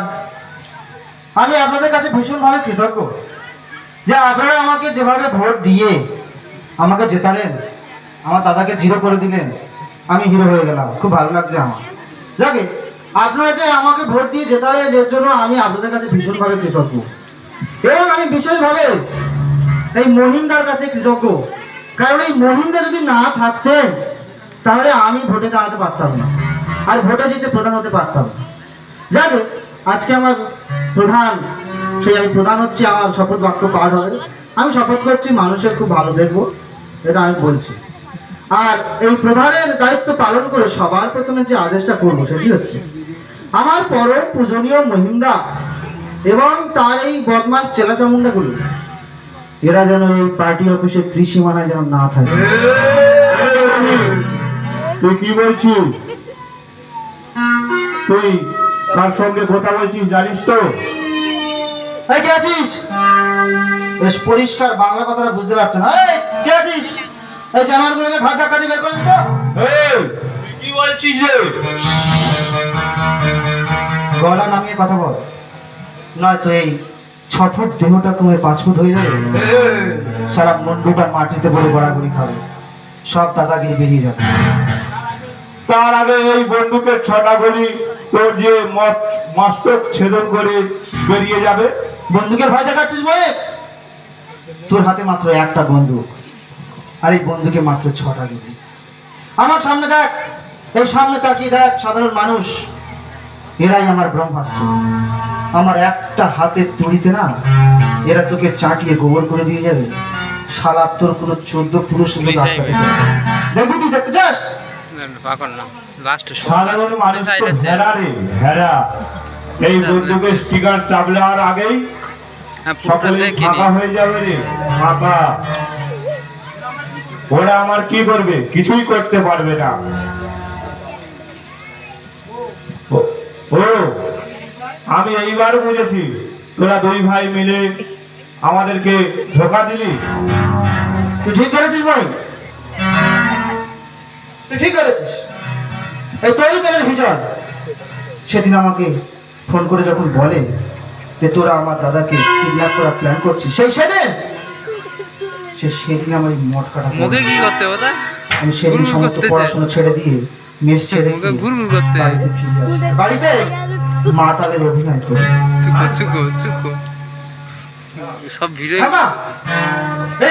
আমি আপনাদের কাছে ভীষণভাবে কৃতজ্ঞ যে আপনারা আমাকে যেভাবে ভোট দিয়ে আমাকে জেতালেন, আমার দাদাকে জিরো করে দিলেন, আমি হিরো হয়ে গেলাম। খুব ভালো লাগছে আমার। যাকে আপনারা যে আমাকে ভোট দিয়ে জেতালেন, এর জন্য আমি আপনাদের কাছে ভীষণভাবে কৃতজ্ঞ। এবং আমি বিশেষভাবে এই মহিমদার কাছে কৃতজ্ঞ, কারণ এই মহিমদা যদি না থাকতেন তাহলে আমি ভোটে দাঁড়াতে পারতাম না, আর ভোটে জিতে প্রধান হতে পারতাম না। যাকে আজকে আমার প্রধান, সেই আমি প্রধান হচ্ছি, আমার শপথ বাক্য পাঠ হবে। আমি শপথ করছি মানুষের খুব ভালো দেখবো, এটা আমি বলছি। আর এই প্রধানের দায়িত্ব পালন করে সবার প্রথমে যে আদেশটা করবো সেটি হচ্ছে আমার পরম পূজনীয় মহিমদা এবং তার এই বদমাস চেলাচামুন্ডাগুলো, এরা যেন এই পার্টি অফিসের ত্রিসীমানায় যেন না থাকে। তুই কি বলছিস? তুই কার সঙ্গে কথা বলছিস জানিস তো? এই কে আছিস? বেশ পরিষ্কার বাংলা কথাটা বুঝতে পারছে না। এই কে আছিস? এই জানোয়ারগুলোকে ঘর ধাক্কা দিয়ে বের করে দিত। এই তুই কি বলছিস রে? গলা নামিয়ে কথা বল, নয়তো এই 6 ফুট দেহটা কমে 5 ফুট হয়ে যাবে। সারা মুন্ডুটা মাটিতে বলে গড়াগড়ি খাবে, সব দাদাগিরি বেরিয়ে যাবে। তার আগে এই বন্দুকের 6টা গুলি তোর যে মস্তক ছেদন করে বেরিয়ে যাবে। বন্দুকের ভয় দেখাচ্ছিস বলে? তোর হাতে মাত্র একটা বন্দুক, আর এই বন্দুকে মাত্র 6টা গুলি। আমার সামনে দেখ, এই সামনে তাকিয়ে দেখ সাধারণ মানুষ, এরাই আমার ব্রহ্মাস্ত্র। আমার একটা হাতের তুড়িতে না এরা তোকে চাটিয়ে গোবর করে দিয়ে যাবে। শালা তোর কোনো 14 পুরুষ দেখবি? তুই দেখতে চাস? সাধারণ মানুষ তো ভেড়া রে, ভেড়া। এই বন্দুকের স্টিকার চাপলার আগেই সকলে ফাঁকা হয়ে যাবে রে, ফাঁকা। ওরা আমার কি করবে? কিছুই করতে পারবে না। ও আমি এইবার বুঝেছি তোরা দুই ভাই মিলে আমাদেরকে ধোকা দিলি। তুই ঠিক করেছিস ভাই, তুই ঠিক করেছিস। এই তোরই তোর হিজল সেদিন আমাকে ফোন করে যখন বলে যে তোরা আমার দাদাকে কিডন্যাপ করার প্ল্যান করছিস, সেদিন আমার এই মটকাটা মুখে কি করতে ওটা আমি সেদিন গুড়গুড় সমস্ত করতেছে। পড়াশোনা ছেড়ে দিয়ে মেস ছেড়ে মুখে দিয়ে গুড়গুড় করতে বাড়িতে ফিরে আসি। বাড়িতে মাতালের অভিনয় করি। চুকো চুকো চুকো সব ভিড়ে হ্যাঁ মা,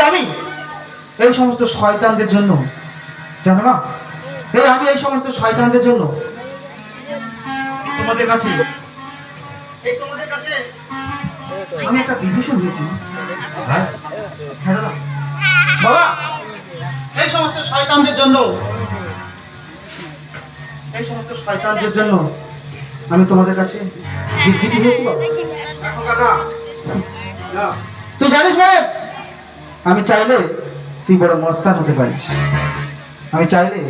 আমি এই সমস্ত শয়তানদের জন্য, জানো না, আমি এই সমস্ত শয়তানদের জন্য তোমাদের কাছে আমি একটা বিভীষণ দিয়েছি। হ্যাঁ হ্যাঁ দাদা। বাবা, এই সমস্ত শয়তানদের জন্য আমি তোমাদের কাছে বিবৃতি দিয়েছি বাবা। তুই জানিস ভাই, আমি চাইলে তুই বড় মস্তান হতে পারিস। আমি চাইলে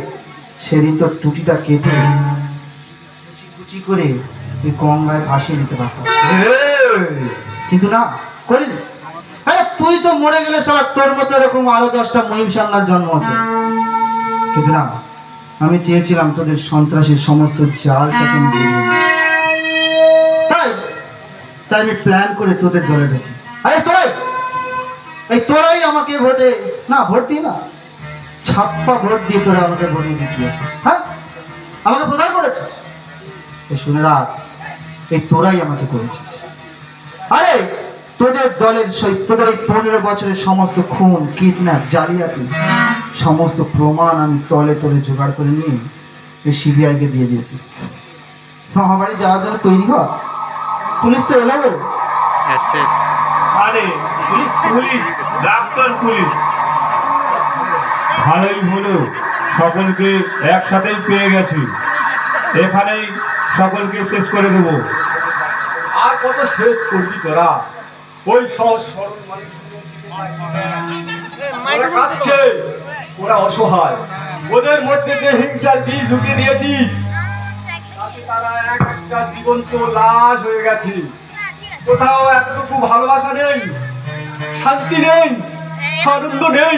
সেদিন তোর টুটিটা কেটে কুচি কুচি করে তুই গঙ্গায় ভাসিয়ে নিতে পারতাম, কিন্তু না করিনি। আরে তুই তো মরে গেলে সারা তোর মতো এরকম আরো 10টা মহিম সান্নার জন্ম হতো, কিন্তু না, আমি চেয়েছিলাম তোদের সন্ত্রাসের সমস্ত জালটাকে আমি ধরিয়ে দিই। তাই আমি প্ল্যান করে তোদের দলে ঢুকি। আরে তোরাই আমাকে ভোট দিয়ে না, ছাপ্পা ভোট দিয়ে তোরা আমাকে ভোটে জিতিয়েছে। হ্যাঁ, আমাকে প্রদান করেছিস। শুনে রাখ, এই তোরাই আমাকে করেছিস। আরে তোদের দলের তোদের এই 15 বছরের সমস্ত খুন, কিডন্যাপ, জালিয়াতি সমস্ত প্রমাণ আমি তলে তলে জোগাড় করে নিয়ে এই সিবিআইকে দিয়ে দিয়েছি। আমার বাড়ি যাওয়ার জন্য তৈরি হ। পুলিশ তো এলো বলে। শেষ আরে পুলিশ, ডাক্তার পুলিশ, ভালোই হলো, সকলকে একসাথেই পেয়ে গেছি। এখানেই সকলকে শেষ করে দেবো। আর কত শেষ করবি তোরা? ওই সব সরল মানুষ কাঁদছে, ওরা অসহায়, ওদের মধ্যে যে হিংসার বীজ ঢুকিয়ে দিয়েছিস, তাতে তারা এক একটা জীবন্ত লাশ হয়ে গেছে। কোথাও এতটুকু ভালোবাসা নেই, শান্তি নেই, আনন্দ নেই।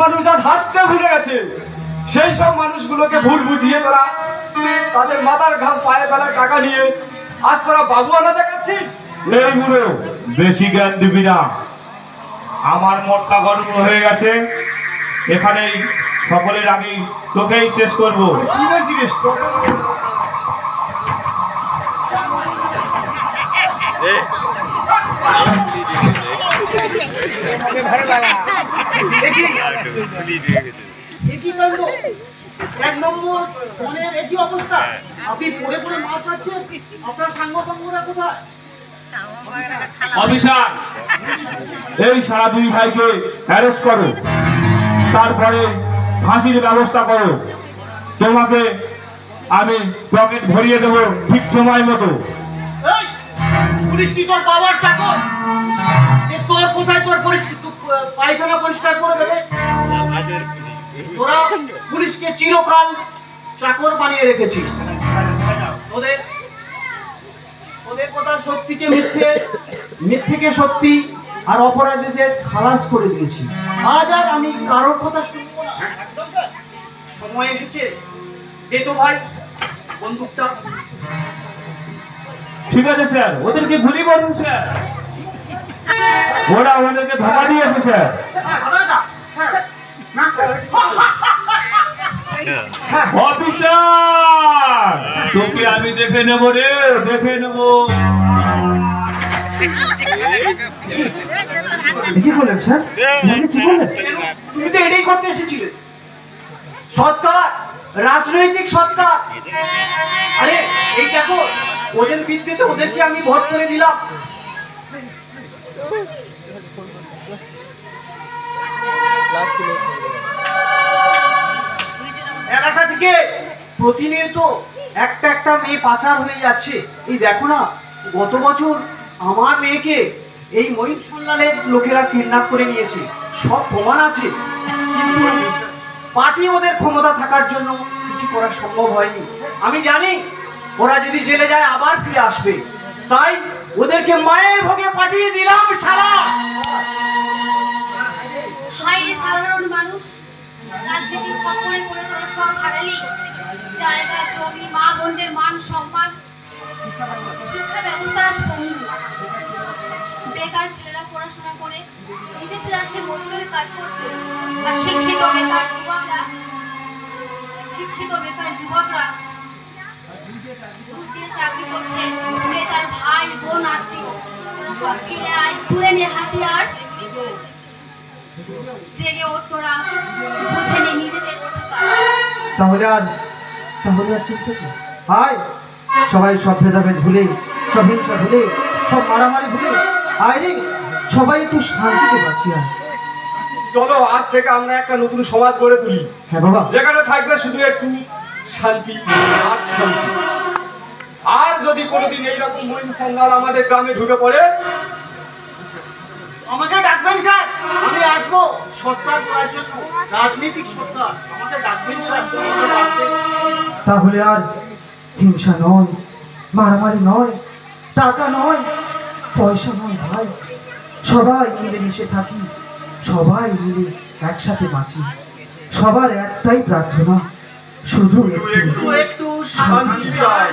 মানুষ আর হাসতে ভুলে গেছে। সেই সব মানুষগুলোকে ভুল বুঝিয়ে তোরা তাদের মাথার ঘাম পায়ে ফেলার টাকা নিয়ে আজ তোরা বাবু আনা দেখাচ্ছিস। এই বুড়ো, বেশি জ্ঞান দিবি না। আমার মনটা গরম হয়ে গেছে। এখানেই সকলের আগেই তোকেই শেষ করবো। কি বলছিস? এক নম্বর ফোনের একই অবস্থা, আপনি পড়ে পড়ে মার খাচ্ছেন, আপনার সাংবাদিকরা কোথায়? অফিসার, এই সারা দুই ভাইকে অ্যারেস্ট করো, তারপরে ফাঁসির ব্যবস্থা করো। তোমাকে আমি পকেট ভরিয়ে দেবো ঠিক সময় মতো। এই পুলিশ কি তোর বাবার চাকর? সে তোর কোথায় তোর পায়খানা পরিষ্কার করে দেবে? তোরা পুলিশকে চিরকাল চাকর বানিয়ে রেখেছিস। ওদের কথা সত্যিকে মিথ্যে, মিথ্যেকে সত্যি, আর অপরাধীদের খালাস করে দিয়েছি। আজ আর আমি কারোর কথা শুনবো না। সময় এসেছে, দে তো ভাই বন্দুকটা। ঠিক আছে স্যার, ওদেরকে গুলি করুন স্যার, ওরা আমাদেরকে ধোকা দিয়েছে স্যার। অফিসার, তোকে আমি দেখে নেব রে, দেখে নেব। কি বলেন স্যার? কি বলেন? তুমি তো এটাই করতে এসেছিলে, সৎকার, রাজনৈতিক সৎকার। আরে এই দেখো, ওদের ভিত্তিতে ওদেরকে আমি ভোট করে দিলাম। এলাকা থেকে প্রতিনিয়ত একটা মেয়ে পাচার হয়ে যাচ্ছে। এই দেখো না, গত বছর আমার মেয়েকে এই মহিম সান্যালের লোকেরা কিডন্যাপ করে নিয়েছে, সব প্রমাণ আছে। কিন্তু পার্টি ওদের ক্ষমতা থাকার জন্য কিছু করা সম্ভব হয়নি। আমি জানি ওরা যদি জেলে যায় আবার ফিরে আসবে, তাই ওদেরকে মায়ের ভোগে পাঠিয়ে দিলাম শালা। হায় রে সাধারণ মানুষ, রাজনীতির খপ্পরে পড়ে তোরা সব হারালি। জায়গা জমি, মা বোনদের মান সম্মান, শিক্ষা ব্যবস্থা আজ পঙ্গু। বেকার ছেলেরা পড়াশোনা করে বিদেশে যাচ্ছে মজুরের কাজ করতে, আর শিক্ষিত বেকার যুবকরা ঘুষ দিয়ে চাকরি করছে। ঘুরে তার ভাই বোন আত্মীয় তোরা সব ফিরে আয়, তুলে নে হাতিয়ার। জেগে ওঠ তোরা, বুঝে নে নিজেদের অধিকার। তাহলে আর চিন্তা কি? আয় সবাই সব ভেদাভেদ ভুলে, সব হিংসা ভুলে, সব মারামারি ভুলে আয় রে, সবাই একটু শান্তিতে বাঁচি। আয় চলো আজ থেকে আমরা একটা নতুন সমাজ গড়ে তুলি। হ্যাঁ বাবা, যেখানে থাকবে শুধু একটু শান্তি আর শান্তি। আর যদি কোনোদিন এইরকম মহিম সন্ন্যাল আমাদের গ্রামে ঢুকে পড়ে, আমাকে ডাকবেন স্যার, আমি আসবো সরকার করার জন্য, রাজনৈতিক সরকার। আমাকে ডাকবেন স্যার, আমাকে ডাকবেন। তাহলে আর হিংসা নয়, মারামারি নয়, টাকা নয়, পয়সা নয় ভাই, সবাই মিলে মিশে থাকি, সবাই মিলে একসাথে বাঁচি। সবার একটাই প্রার্থনা, শুধু একটু একটু শান্তি চাই।